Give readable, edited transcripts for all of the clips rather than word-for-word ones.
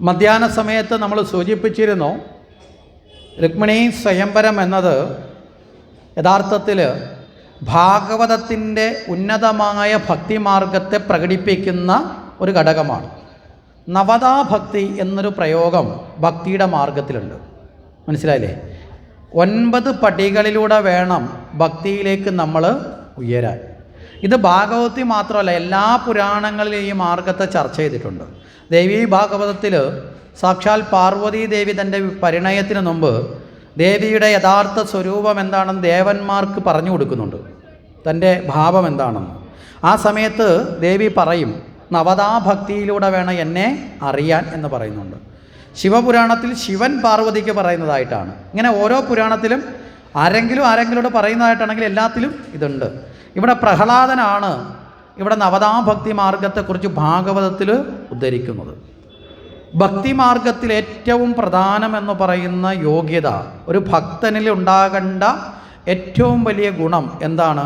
മധ്യാഹ്ന സമയത്ത് നമ്മൾ സൂചിപ്പിച്ചിരുന്നു, രുക്മിണീ സ്വയംവരം എന്നത് യഥാർത്ഥത്തിൽ ഭാഗവതത്തിൻ്റെ ഉന്നതമായ ഭക്തിമാർഗത്തെ പ്രകടിപ്പിക്കുന്ന ഒരു ഘടകമാണ്. നവതാഭക്തി എന്നൊരു പ്രയോഗം ഭക്തിയുടെ മാർഗത്തിലുണ്ട്. മനസ്സിലായില്ലേ? 9 പടികളിലൂടെ വേണം ഭക്തിയിലേക്ക് നമ്മൾ ഉയരാൻ. ഇത് ഭാഗവതത്തിൽ മാത്രമല്ല, എല്ലാ പുരാണങ്ങളിലും ഈ മാർഗത്തെ ചർച്ച ചെയ്തിട്ടുണ്ട്. ദേവീ ഭാഗവതത്തിൽ സാക്ഷാൽ പാർവതീ ദേവി തൻ്റെ പരിണയത്തിന് മുമ്പ് ദേവിയുടെ യഥാർത്ഥ സ്വരൂപം എന്താണെന്ന് ദേവന്മാർക്ക് പറഞ്ഞു കൊടുക്കുന്നുണ്ട്, തൻ്റെ ഭാവം എന്താണെന്ന്. ആ സമയത്ത് ദേവി പറയും, നവതാഭക്തിയിലൂടെ വേണം എന്നെ അറിയാൻ എന്ന് പറയുന്നുണ്ട്. ശിവപുരാണത്തിൽ ശിവൻ പാർവതിക്ക് പറയുന്നതായിട്ടാണ്. ഇങ്ങനെ ഓരോ പുരാണത്തിലും ആരെങ്കിലോട് പറയുന്നതായിട്ടാണെങ്കിൽ എല്ലാത്തിലും ഇതുണ്ട്. ഇവിടെ പ്രഹ്ലാദനാണ് ഇവിടെ നവതാഭക്തി മാർഗത്തെക്കുറിച്ച് ഭാഗവതത്തിൽ ഉദ്ധരിക്കുന്നത്. ഭക്തിമാർഗത്തിൽ ഏറ്റവും പ്രധാനമെന്ന് പറയുന്ന യോഗ്യത, ഒരു ഭക്തനിൽ ഉണ്ടാകേണ്ട ഏറ്റവും വലിയ ഗുണം എന്താണ്?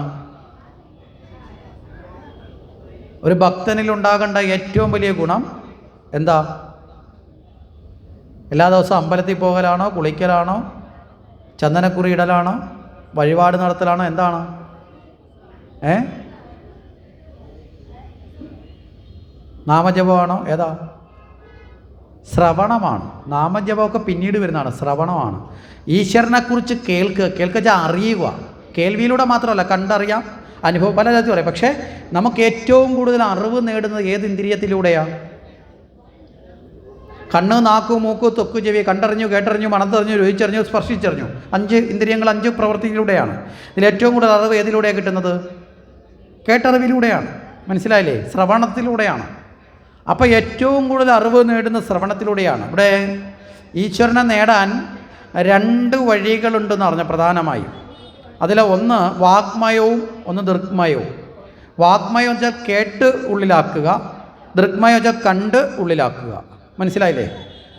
ഒരു ഭക്തനിൽ ഉണ്ടാകേണ്ട ഏറ്റവും വലിയ ഗുണം എന്താ? എല്ലാ ദിവസവും അമ്പലത്തിൽ പോകലാണോ, കുളിക്കലാണോ, ചന്ദനക്കുറി ഇടലാണോ, വഴിപാട് നടത്തലാണോ, എന്താണ്? നാമജപമാണോ? ഏതാ? ശ്രവണമാണ്. നാമജപമൊക്കെ പിന്നീട് വരുന്നതാണ്, ശ്രവണമാണ്. ഈശ്വരനെക്കുറിച്ച് കേൾക്കുക അറിയുക. കേൾവിയിലൂടെ മാത്രമല്ല, കണ്ടറിയാം, അനുഭവം പല തരത്തിൽ പറയും. പക്ഷേ നമുക്ക് ഏറ്റവും കൂടുതൽ അറിവ് നേടുന്നത് ഏത് ഇന്ദ്രിയത്തിലൂടെയാണ്? കണ്ണ്, നാക്ക്, മൂക്ക്, ത്വക്ക്, ചെവി. കണ്ടറിഞ്ഞു, കേട്ടറിഞ്ഞു, മണത്തറിഞ്ഞു, രുചിച്ചറിഞ്ഞു, സ്പർശിച്ചറിഞ്ഞു. 5 ഇന്ദ്രിയങ്ങൾ 5 പ്രവൃത്തിയിലൂടെയാണ്. ഇതിൽ ഏറ്റവും കൂടുതൽ അറിവ് ഏതിലൂടെയാണ് കിട്ടുന്നത്? കേട്ടറിവിലൂടെയാണ്. മനസ്സിലായില്ലേ? ശ്രവണത്തിലൂടെയാണ്. അപ്പോൾ ഏറ്റവും കൂടുതൽ അറിവ് നേടുന്ന ശ്രവണത്തിലൂടെയാണ്. ഇവിടെ ഈശ്വരനെ നേടാൻ 2 വഴികളുണ്ടെന്ന് പറഞ്ഞ പ്രധാനമായും. അതിൽ ഒന്ന് വാഗ്മയവും ഒന്ന് ദൃക്മയവും. വാഗ്മയം വെച്ചാൽ കേട്ട് ഉള്ളിലാക്കുക, ദൃക്മയം വെച്ചാൽ കണ്ട് ഉള്ളിലാക്കുക. മനസ്സിലായില്ലേ?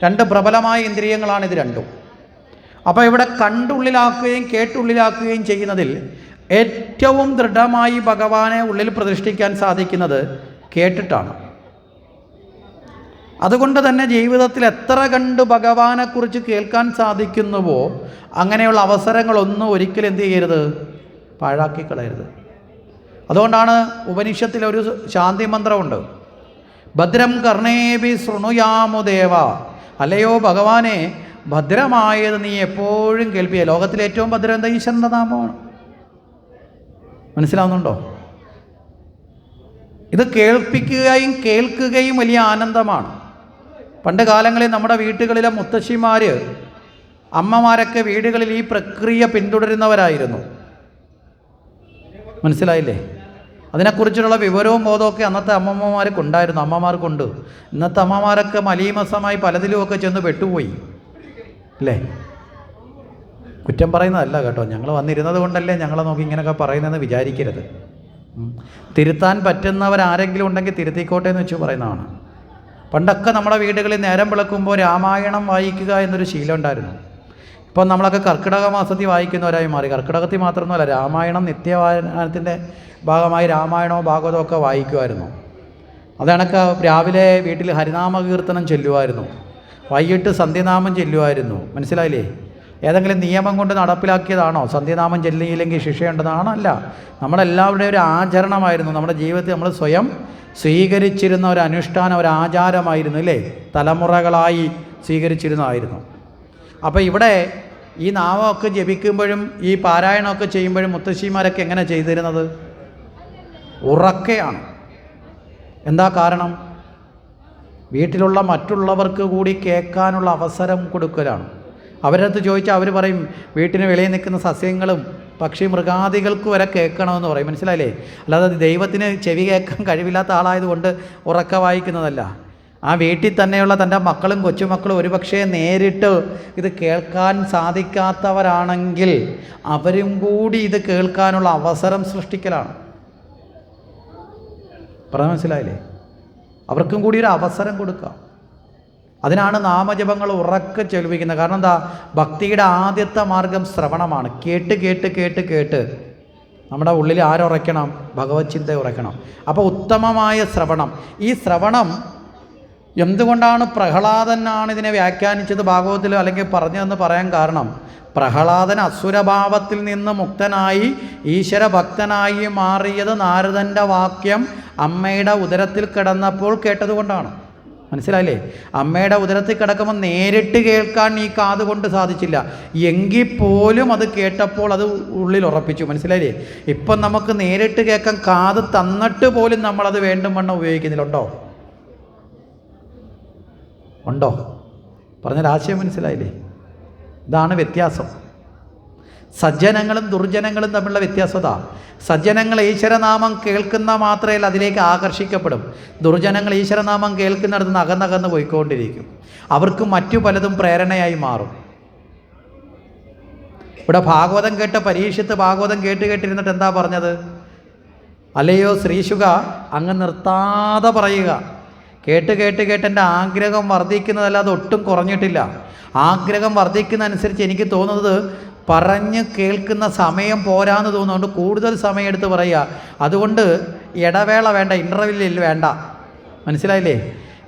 2 പ്രബലമായ ഇന്ദ്രിയങ്ങളാണ് ഇത് രണ്ടും. അപ്പോൾ ഇവിടെ കണ്ടുള്ളിലാക്കുകയും കേട്ടുള്ളിലാക്കുകയും ചെയ്യുന്നതിൽ ഏറ്റവും ദൃഢമായി ഭഗവാനെ ഉള്ളിൽ പ്രതിഷ്ഠിക്കാൻ സാധിക്കുന്നത് കേട്ടിട്ടാണ്. അതുകൊണ്ട് തന്നെ ജീവിതത്തിൽ എത്ര കണ്ട് ഭഗവാനെക്കുറിച്ച് കേൾക്കാൻ സാധിക്കുന്നുവോ അങ്ങനെയുള്ള അവസരങ്ങളൊന്നും ഒരിക്കലും എന്ത് ചെയ്യരുത്? പാഴാക്കി കളയരുത്. അതുകൊണ്ടാണ് ഉപനിഷത്തിലൊരു ശാന്തി മന്ത്രമുണ്ട്, ഭദ്രം കർണേഭി ശൃണുയാമു ദേവ. അല്ലയോ ഭഗവാനെ, ഭദ്രമായത് നീ എപ്പോഴും കേൾപ്പിക്കുക. ലോകത്തിലെ ഏറ്റവും ഭദ്രം എന്താ? ഈശ്വരൻ്റെ നാമമാണ്. മനസ്സിലാവുന്നുണ്ടോ? ഇത് കേൾപ്പിക്കുകയും കേൾക്കുകയും വലിയ ആനന്ദമാണ്. പണ്ട് കാലങ്ങളിൽ നമ്മുടെ വീട്ടുകളിലെ മുത്തശ്ശിമാർ, അമ്മമാരൊക്കെ വീടുകളിൽ ഈ പ്രക്രിയ പിന്തുടരുന്നവരായിരുന്നു. മനസ്സിലായില്ലേ? അതിനെക്കുറിച്ചുള്ള വിവരവും ബോധമൊക്കെ അന്നത്തെ അമ്മമാർക്കുണ്ട്. ഇന്നത്തെ അമ്മമാരൊക്കെ മലീമസമായി പലതിലുമൊക്കെ ചെന്ന് പെട്ടുപോയി അല്ലേ? കുറ്റം പറയുന്നതല്ല കേട്ടോ, ഞങ്ങൾ വന്നിരുന്നത് കൊണ്ടല്ലേ ഞങ്ങളെ നോക്കി ഇങ്ങനെയൊക്കെ പറയുന്നതെന്ന് വിചാരിക്കരുത്. തിരുത്താൻ പറ്റുന്നവരാരെങ്കിലും ഉണ്ടെങ്കിൽ തിരുത്തിക്കോട്ടെ എന്ന് വെച്ച് പറയുന്നതാണ്. പണ്ടൊക്കെ നമ്മുടെ വീടുകളിൽ നേരം വിളക്കുമ്പോൾ രാമായണം വായിക്കുക എന്നൊരു ശീലം ഉണ്ടായിരുന്നു. ഇപ്പം നമ്മളൊക്കെ കർക്കിടക മാസത്തിൽ വായിക്കുന്നവരായി മാറി. കർക്കിടകത്തിൽ മാത്രമൊന്നുമല്ല, രാമായണം നിത്യവായനത്തിൻ്റെ ഭാഗമായി രാമായണവും ഭാഗവതവും ഒക്കെ വായിക്കുമായിരുന്നു. അതണക്ക് രാവിലെ വീട്ടിൽ ഹരിനാമ കീർത്തനം ചൊല്ലുമായിരുന്നു, വൈകിട്ട് സന്ധ്യനാമം ചൊല്ലുമായിരുന്നു. മനസ്സിലായില്ലേ? ഏതെങ്കിലും നിയമം കൊണ്ട് നടപ്പിലാക്കിയതാണോ? സന്ധ്യനാമം ചൊല്ലിയില്ലെങ്കിൽ ശിക്ഷയുണ്ടെന്നാണോ? അല്ല, നമ്മളെല്ലാവരുടെയും ഒരു ആചരണമായിരുന്നു. നമ്മുടെ ജീവിതത്തിൽ നമ്മൾ സ്വയം സ്വീകരിച്ചിരുന്ന ഒരു അനുഷ്ഠാനം, ഒരു ആചാരമായിരുന്നു അല്ലേ? തലമുറകളായി സ്വീകരിച്ചിരുന്നതായിരുന്നു. അപ്പോൾ ഇവിടെ ഈ നാമമൊക്കെ ജപിക്കുമ്പോഴും ഈ പാരായണമൊക്കെ ചെയ്യുമ്പോഴും മുത്തശ്ശിമാരൊക്കെ എങ്ങനെ ചെയ്തിരുന്നത്? ഉറക്കെയാണ്. എന്താ കാരണം? വീട്ടിലുള്ള മറ്റുള്ളവർക്ക് കൂടി കേൾക്കാനുള്ള അവസരം കൊടുക്കലാണ്. അവരടുത്ത് ചോദിച്ചാൽ അവർ പറയും, വീട്ടിന് വെളിയിൽ നിൽക്കുന്ന സസ്യങ്ങളും പക്ഷി മൃഗാദികൾക്ക് വരെ കേൾക്കണമെന്ന് പറയും. മനസ്സിലായില്ലേ? അല്ലാതെ ദൈവത്തിന് ചെവി കേൾക്കാൻ കഴിവില്ലാത്ത ആളായതുകൊണ്ട് ഉറക്ക വായിക്കുന്നതല്ല. ആ വീട്ടിൽ തന്നെയുള്ള തൻ്റെ മക്കളും കൊച്ചുമക്കളും ഒരുപക്ഷെ നേരിട്ട് ഇത് കേൾക്കാൻ സാധിക്കാത്തവരാണെങ്കിൽ അവരും കൂടി ഇത് കേൾക്കാനുള്ള അവസരം സൃഷ്ടിക്കലാണ്. പറഞ്ഞ മനസ്സിലായില്ലേ? അവർക്കും കൂടി ഒരു അവസരം കൊടുക്കുക. അതിനാണ് നാമജപങ്ങൾ ഉറക്കെ ചൊല്ലിപ്പിക്കുന്നത്. കാരണം എന്താ? ഭക്തിയുടെ ആദ്യത്തെ മാർഗം ശ്രവണമാണ്. കേട്ട് കേട്ട് കേട്ട് കേട്ട് നമ്മുടെ ഉള്ളിൽ ആരുറയ്ക്കണം? ഭഗവത് ചിന്ത ഉറയ്ക്കണം. അപ്പോൾ ഉത്തമമായ ശ്രവണം. ഈ ശ്രവണം എന്തുകൊണ്ടാണ് പ്രഹ്ലാദനാണ് ഇതിനെ വ്യാഖ്യാനിച്ചത് ഭാഗവതത്തിൽ അല്ലെങ്കിൽ പറഞ്ഞതെന്ന് പറയാൻ കാരണം, പ്രഹ്ലാദൻ അസുരഭാവത്തിൽ നിന്ന് മുക്തനായി ഈശ്വരഭക്തനായി മാറിയത് നാരദൻ്റെ വാക്യം അമ്മയുടെ ഉദരത്തിൽ കിടന്നപ്പോൾ കേട്ടതുകൊണ്ടാണ്. മനസ്സിലായില്ലേ? അമ്മയുടെ ഉദരത്തിൽ കിടക്കുമ്പോൾ നേരിട്ട് കേൾക്കാൻ ഈ കാത് കൊണ്ട് സാധിച്ചില്ല, എങ്കിൽ പോലും അത് കേട്ടപ്പോൾ അത് ഉള്ളിൽ ഉറപ്പിച്ചു. മനസ്സിലായില്ലേ? ഇപ്പം നമുക്ക് നേരിട്ട് കേൾക്കാൻ കാത് തന്നിട്ട് പോലും നമ്മളത് വേണ്ടും വണ്ണം ഉപയോഗിക്കുന്നില്ലുണ്ടോ? ഉണ്ടോ? പറഞ്ഞ ആശയം മനസ്സിലായില്ലേ? ഇതാണ് വ്യത്യാസം. സജ്ജനങ്ങളും ദുർജനങ്ങളും തമ്മിലുള്ള വ്യത്യാസത. സജ്ജനങ്ങൾ ഈശ്വരനാമം കേൾക്കുന്ന മാത്രമല്ല അതിലേക്ക് ആകർഷിക്കപ്പെടും. ദുർജനങ്ങൾ ഈശ്വരനാമം കേൾക്കുന്നിടത്ത് നിന്ന് അകന്നകന്ന് പോയിക്കൊണ്ടിരിക്കും. അവർക്ക് മറ്റു പലതും പ്രേരണയായി മാറും. ഇവിടെ ഭാഗവതം കേട്ട പരീക്ഷത്ത് ഭാഗവതം കേട്ടിരുന്നിട്ട് എന്താ പറഞ്ഞത്? അല്ലയോ ശ്രീശുക, അങ്ങ് നിർത്താതെ പറയുക. കേട്ട് എൻ്റെ ആഗ്രഹം വർദ്ധിക്കുന്നതല്ലാതെ ഒട്ടും കുറഞ്ഞിട്ടില്ല. ആഗ്രഹം വർദ്ധിക്കുന്നതനുസരിച്ച് എനിക്ക് തോന്നുന്നത് പറഞ്ഞ് കേൾക്കുന്ന സമയം പോരാന്ന് തോന്നുന്നുകൊണ്ട് കൂടുതൽ സമയം എടുത്ത് പറയുക. അതുകൊണ്ട് ഇടവേള വേണ്ട, ഇൻ്റർവെല്ലിൽ വേണ്ട. മനസ്സിലായില്ലേ?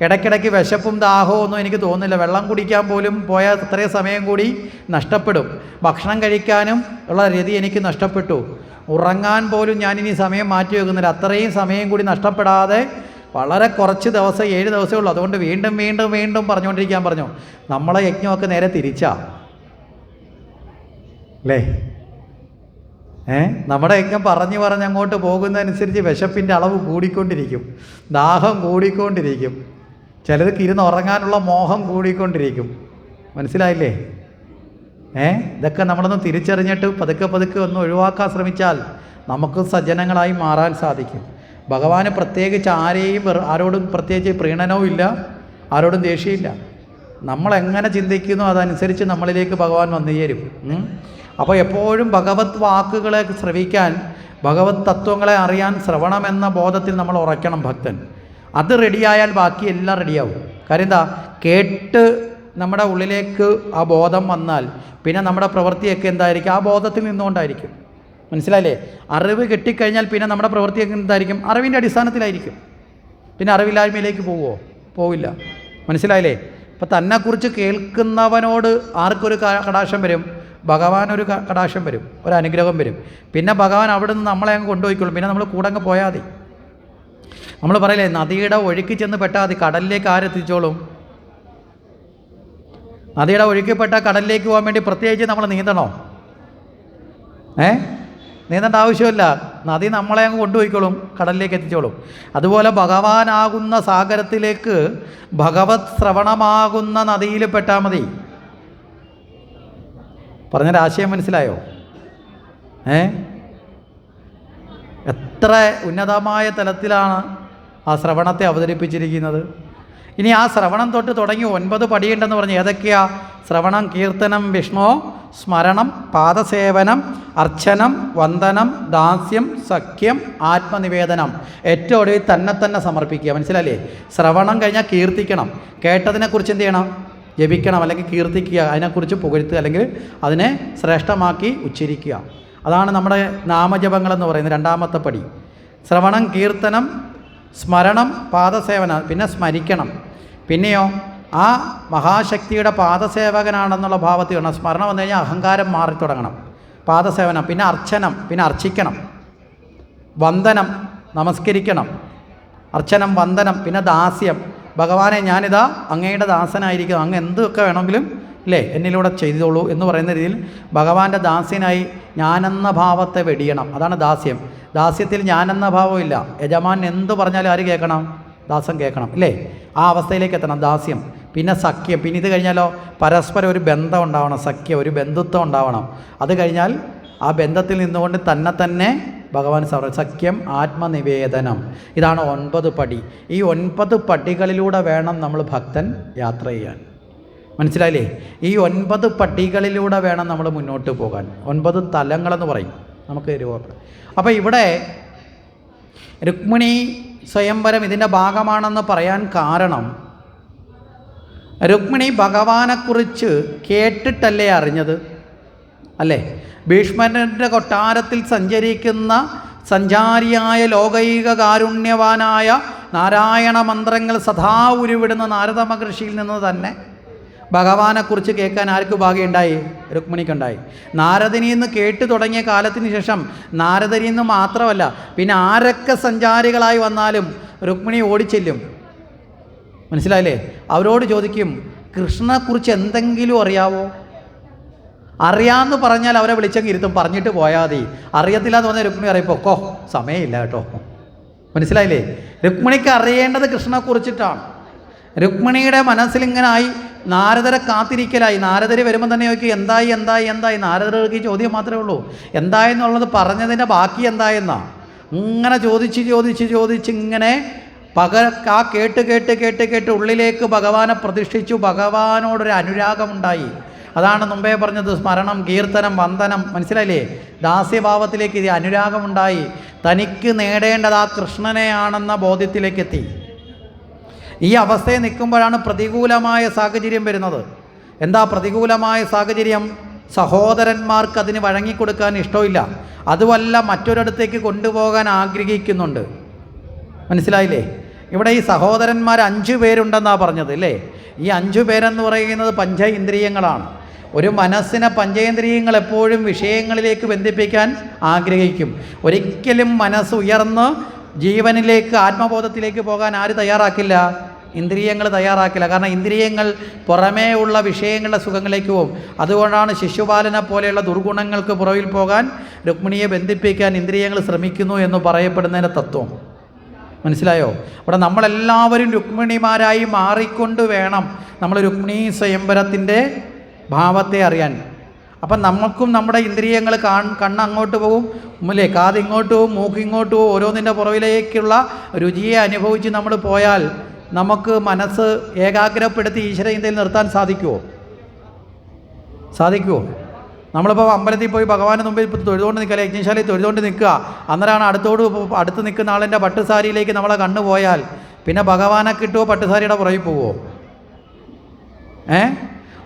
ഇടയ്ക്കിടയ്ക്ക് വിശപ്പും ദാഹവും ഒന്നും എനിക്ക് തോന്നുന്നില്ല. വെള്ളം കുടിക്കാൻ പോലും പോയാൽ അത്രയും സമയം കൂടി നഷ്ടപ്പെടും. ഭക്ഷണം കഴിക്കാനും ഉള്ള രതി എനിക്ക് നഷ്ടപ്പെട്ടു. ഉറങ്ങാൻ പോലും ഞാനിനി സമയം മാറ്റി വെക്കുന്നില്ല. അത്രയും സമയം കൂടി നഷ്ടപ്പെടാതെ വളരെ കുറച്ച് ദിവസം, 7 ദിവസമേ ഉള്ളൂ. അതുകൊണ്ട് വീണ്ടും വീണ്ടും വീണ്ടും പറഞ്ഞുകൊണ്ടിരിക്കാൻ പറഞ്ഞു. നമ്മളെ യജ്ഞമൊക്കെ നേരെ തിരിച്ചാ അല്ലേ? നമ്മുടെ യജ്ഞം പറഞ്ഞ് അങ്ങോട്ട് പോകുന്നതനുസരിച്ച് വിശപ്പിൻ്റെ അളവ് കൂടിക്കൊണ്ടിരിക്കും, ദാഹം കൂടിക്കൊണ്ടിരിക്കും, ചിലർക്ക് ഇരുന്ന് ഉറങ്ങാനുള്ള മോഹം കൂടിക്കൊണ്ടിരിക്കും. മനസ്സിലായില്ലേ? ഇതൊക്കെ നമ്മളൊന്ന് തിരിച്ചറിഞ്ഞിട്ട് പതുക്കെ ഒന്ന് ഒഴിവാക്കാൻ ശ്രമിച്ചാൽ നമുക്ക് സജ്ജനങ്ങളായി മാറാൻ സാധിക്കും. ഭഗവാന് പ്രത്യേകിച്ച് ആരോടും പ്രത്യേകിച്ച് പ്രീണനവും ഇല്ല, ആരോടും ദേഷ്യമില്ല. നമ്മളെങ്ങനെ ചിന്തിക്കുന്നു അതനുസരിച്ച് നമ്മളിലേക്ക് ഭഗവാൻ വന്നു ചേരും. അപ്പോൾ എപ്പോഴും ഭഗവത് വാക്കുകളെ ശ്രവിക്കാൻ, ഭഗവത് തത്വങ്ങളെ അറിയാൻ ശ്രവണമെന്ന ബോധത്തിൽ നമ്മൾ ഉറയ്ക്കണം ഭക്തൻ. അത് റെഡിയായാൽ ബാക്കി എല്ലാം റെഡിയാവും. കാര്യം എന്താ? കേട്ട് നമ്മുടെ ഉള്ളിലേക്ക് ആ ബോധം വന്നാൽ പിന്നെ നമ്മുടെ പ്രവൃത്തിയൊക്കെ എന്തായിരിക്കും? ആ ബോധത്തിൽ നിന്നുകൊണ്ടായിരിക്കും. മനസ്സിലായില്ലേ? അറിവ് കിട്ടിക്കഴിഞ്ഞാൽ പിന്നെ നമ്മുടെ പ്രവൃത്തിയൊക്കെ എന്തായിരിക്കും? അറിവിൻ്റെ അടിസ്ഥാനത്തിലായിരിക്കും. പിന്നെ അറിവില്ലായ്മയിലേക്ക് പോവില്ല. മനസ്സിലായില്ലേ? ഇപ്പം തന്നെക്കുറിച്ച് കേൾക്കുന്നവനോട് ആർക്കൊരു കടാക്ഷം വരും? ഭഗവാനൊരു കടാക്ഷം വരും, ഒരു അനുഗ്രഹം വരും. പിന്നെ ഭഗവാൻ അവിടെ നിന്ന് നമ്മളെ അങ്ങ് കൊണ്ടുപോയിക്കോളും. പിന്നെ നമ്മൾ കൂടെ അങ്ങ് പോയാൽ മതി. നമ്മൾ പറയില്ലേ, നദിയുടെ ഒഴുക്കി ചെന്ന് പെട്ടാൽ മതി, കടലിലേക്ക് ആരെത്തിച്ചോളും? നദിയുടെ ഒഴുക്കിപ്പെട്ട കടലിലേക്ക് പോകാൻ വേണ്ടി പ്രത്യേകിച്ച് നമ്മൾ നീന്തണോ? നീന്തേണ്ട ആവശ്യമില്ല. നദി നമ്മളെ അങ്ങ് കൊണ്ടുപോയിക്കോളും, കടലിലേക്ക് എത്തിച്ചോളും. അതുപോലെ ഭഗവാനാകുന്ന സാഗരത്തിലേക്ക് ഭഗവത് ശ്രവണമാകുന്ന നദിയിൽ പെട്ടാൽ മതി. പറഞ്ഞൊരാശയം മനസ്സിലായോ? എത്ര ഉന്നതമായ തലത്തിലാണ് ആ ശ്രവണത്തെ അവതരിപ്പിച്ചിരിക്കുന്നത്. ഇനി ആ ശ്രവണം തൊട്ട് തുടങ്ങി 9 പടിയുണ്ടെന്ന് പറഞ്ഞ് ഏതൊക്കെയാ? ശ്രവണം, കീർത്തനം, വിഷ്ണു സ്മരണം, പാദസേവനം, അർച്ചനം, വന്ദനം, ദാസ്യം, സഖ്യം, ആത്മനിവേദനം. ഏറ്റവും ഒടുവിൽ തന്നെ സമർപ്പിക്കുക. മനസ്സിലല്ലേ? ശ്രവണം കഴിഞ്ഞാൽ കീർത്തിക്കണം. കേട്ടതിനെക്കുറിച്ച് എന്ത് ചെയ്യണം? ജപിക്കണം, അല്ലെങ്കിൽ കീർത്തിക്കുക, അതിനെക്കുറിച്ച് പുകഴ്ത്തുക, അല്ലെങ്കിൽ അതിനെ ശ്രേഷ്ഠമാക്കി ഉച്ചരിക്കുക. അതാണ് നമ്മുടെ നാമജപങ്ങളെന്ന് പറയുന്നത് 2ാമത്തെ പടി. ശ്രവണം, കീർത്തനം, സ്മരണം, പാദസേവനം, പിന്നെ സ്മരിക്കണം. പിന്നെയോ ആ മഹാശക്തിയുടെ പാദസേവകനാണെന്നുള്ള ഭാവത്തിൽ വേണം. സ്മരണം വന്നു കഴിഞ്ഞാൽ അഹങ്കാരം മാറി തുടങ്ങണം. പാദസേവനം, പിന്നെ അർച്ചനം, പിന്നെ അർച്ചിക്കണം. വന്ദനം, നമസ്കരിക്കണം. അർച്ചനം, വന്ദനം, പിന്നെ ദാസ്യം. ഭഗവാനെ, ഞാനിതാ അങ്ങയുടെ ദാസനായിരിക്കും, അങ്ങ് എന്തൊക്കെ വേണമെങ്കിലും അല്ലേ എന്നിലൂടെ ചെയ്തോളൂ എന്ന് പറയുന്ന രീതിയിൽ ഭഗവാന്റെ ദാസ്യനായി ഞാനെന്ന ഭാവത്തെ വെടിയണം. അതാണ് ദാസ്യം. ദാസ്യത്തിൽ ഞാനെന്ന ഭാവമില്ല. യജമാൻ എന്ത് പറഞ്ഞാലും ആര് കേൾക്കണം? ദാസൻ കേൾക്കണം, ഇല്ലേ? ആ അവസ്ഥയിലേക്ക് എത്തണം, ദാസ്യം. പിന്നെ സഖ്യം. പിന്നെ ഇത് കഴിഞ്ഞാലോ പരസ്പരം ഒരു ബന്ധം ഉണ്ടാവണം, സഖ്യം, ഒരു ബന്ധുത്വം ഉണ്ടാവണം. അത് കഴിഞ്ഞാൽ ആ ബന്ധത്തിൽ നിന്നുകൊണ്ട് തന്നെ ഭഗവാൻ സഖ്യം, ആത്മനിവേദനം. ഇതാണ് 9 പടി. ഈ 9 പടികളിലൂടെ വേണം നമ്മൾ ഭക്തൻ യാത്ര ചെയ്യാൻ. മനസ്സിലായില്ലേ? ഈ 9 പടികളിലൂടെ വേണം നമ്മൾ മുന്നോട്ട് പോകാൻ. 9 തലങ്ങളെന്ന് പറയും നമുക്ക് രൂപപ്പെടാം. അപ്പോൾ ഇവിടെ രുക്മിണി സ്വയംവരം ഇതിൻ്റെ ഭാഗമാണെന്ന് പറയാൻ കാരണം, രുക്മിണി ഭഗവാനെക്കുറിച്ച് കേട്ടിട്ടല്ലേ അറിഞ്ഞത്? അല്ലേ? ഭീഷ്മരുടെ കൊട്ടാരത്തിൽ സഞ്ചരിക്കുന്ന സഞ്ചാരിയായ ലോകൈക കാരുണ്യവാനായ നാരായണ മന്ത്രങ്ങൾ സദാ ഉരുവിടുന്ന നാരദ മഹർഷിയിൽ നിന്ന് തന്നെ ഭഗവാനെക്കുറിച്ച് കേൾക്കാൻ ആർക്ക് ഭാഗ്യമുണ്ടായി? രുക്മിണിക്കുണ്ടായി. നാരദനിൽ നിന്ന് കേട്ടു തുടങ്ങിയ കാലത്തിന് ശേഷം നാരദനിൽ നിന്ന് മാത്രമല്ല, പിന്നെ ആരൊക്കെ സഞ്ചാരികളായി വന്നാലും രുക്മിണി ഓടിച്ചെല്ലും. മനസ്സിലായില്ലേ? അവരോട് ചോദിക്കും, കൃഷ്ണനെക്കുറിച്ച് എന്തെങ്കിലും അറിയാവോ? അറിയാമെന്ന് പറഞ്ഞാൽ അവരെ വിളിച്ചങ്ങ് ഇരുത്തും, പറഞ്ഞിട്ട് പോയാൽ മതി. അറിയത്തില്ല എന്ന് പറഞ്ഞാൽ രുക്മിണി അറിയിപ്പോൾ ഒക്കോ സമയമില്ല കേട്ടോ. മനസ്സിലായില്ലേ? രുക്മിണിക്ക് അറിയേണ്ടത് കൃഷ്ണനെക്കുറിച്ചിട്ടാണ്. രുക്മിണിയുടെ മനസ്സിലിങ്ങനായി നാരദരെ കാത്തിരിക്കലായി. നാരദർ വരുമ്പോൾ തന്നെ ചോദിക്കും, എന്തായി എന്തായി എന്തായി? നാരദർക്ക് ഈ ചോദ്യം മാത്രമേ ഉള്ളൂ, എന്തായെന്നുള്ളത് പറഞ്ഞതിൻ്റെ ബാക്കി എന്തായെന്നാണ്. ഇങ്ങനെ ചോദിച്ച് ഇങ്ങനെ കേട്ട് ഉള്ളിലേക്ക് ഭഗവാനെ പ്രതിഷ്ഠിച്ചു. ഭഗവാനോടൊരു അനുരാഗമുണ്ടായി. അതാണ് മുമ്പേ പറഞ്ഞത്, സ്മരണം, കീർത്തനം, വന്ദനം. മനസ്സിലായില്ലേ? ദാസ്യഭാവത്തിലേക്ക് ഇത് അനുരാഗമുണ്ടായി. തനിക്ക് നേടേണ്ടത് ആ കൃഷ്ണനെയാണെന്ന ബോധ്യത്തിലേക്കെത്തി. ഈ അവസ്ഥയിൽ നിൽക്കുമ്പോഴാണ് പ്രതികൂലമായ സാഹചര്യം വരുന്നത്. എന്താ പ്രതികൂലമായ സാഹചര്യം? സഹോദരന്മാർക്ക് അതിന് വഴങ്ങിക്കൊടുക്കാൻ ഇഷ്ടമില്ല. അതുമല്ല, മറ്റൊരിടത്തേക്ക് കൊണ്ടുപോകാൻ ആഗ്രഹിക്കുന്നുണ്ട്. മനസ്സിലായില്ലേ? ഇവിടെ ഈ സഹോദരന്മാർ 5 പേരുണ്ടെന്നാണ് പറഞ്ഞത് അല്ലേ? ഈ 5 പേരെന്ന് പറയുന്നത് പഞ്ചേന്ദ്രിയങ്ങളാണ്. ഒരു മനസ്സിനെ പഞ്ചേന്ദ്രിയങ്ങൾ എപ്പോഴും വിഷയങ്ങളിലേക്ക് ബന്ധിപ്പിക്കാൻ ആഗ്രഹിക്കും. ഒരിക്കലും മനസ്സ് ഉയർന്ന് ജീവനിലേക്ക്, ആത്മബോധത്തിലേക്ക് പോകാൻ ആര് തയ്യാറാക്കില്ല? ഇന്ദ്രിയങ്ങൾ തയ്യാറാക്കില്ല. കാരണം ഇന്ദ്രിയങ്ങൾ പുറമേ ഉള്ള വിഷയങ്ങളുടെ സുഖങ്ങളിലേക്ക് പോകും. അതുകൊണ്ടാണ് ശിശുപാലനെ പോലെയുള്ള ദുർഗുണങ്ങൾക്ക് പുറകിൽ പോകാൻ രുക്മിണിയെ ബന്ധിപ്പിക്കാൻ ഇന്ദ്രിയങ്ങൾ ശ്രമിക്കുന്നു എന്ന് പറയപ്പെടുന്നതിൻ്റെ തത്വം. മനസ്സിലായോ? ഇവിടെ നമ്മളെല്ലാവരും രുക്മിണിമാരായി മാറിക്കൊണ്ട് വേണം നമ്മൾ രുക്മിണീ സ്വയംവരത്തിൻ്റെ ഭാവത്തെ അറിയാൻ. അപ്പം നമുക്കും നമ്മുടെ ഇന്ദ്രിയങ്ങൾ കണ്ണ് അങ്ങോട്ട് പോകും, അല്ലേ? കാത് ഇങ്ങോട്ട് പോകും, മൂക്ക് ഇങ്ങോട്ട് പോകും. ഓരോന്നിൻ്റെ പുറകിലേക്കുള്ള രുചിയെ അനുഭവിച്ച് നമ്മൾ പോയാൽ നമുക്ക് മനസ്സ് ഏകാഗ്രപ്പെടുത്തി ഈശ്വര ചിന്തയിൽ നിർത്താൻ സാധിക്കുമോ? നമ്മളിപ്പോൾ അമ്പലത്തിൽ പോയി ഭഗവാന്റെ മുമ്പിൽ ഇപ്പോൾ തൊഴുതുകൊണ്ട് നിൽക്കുക, യജ്ഞശാലയിൽ തൊഴുതുകൊണ്ട് നിൽക്കുക. അന്നേരമാണ് അടുത്ത് നിൽക്കുന്ന ആളിൻ്റെ പട്ടുസാരിയിലേക്ക് നമ്മളെ കണ്ണു പോയാൽ പിന്നെ ഭഗവാനെ കിട്ടുമോ? പട്ടുസാരിയുടെ പുറകിൽ പോവുമോ?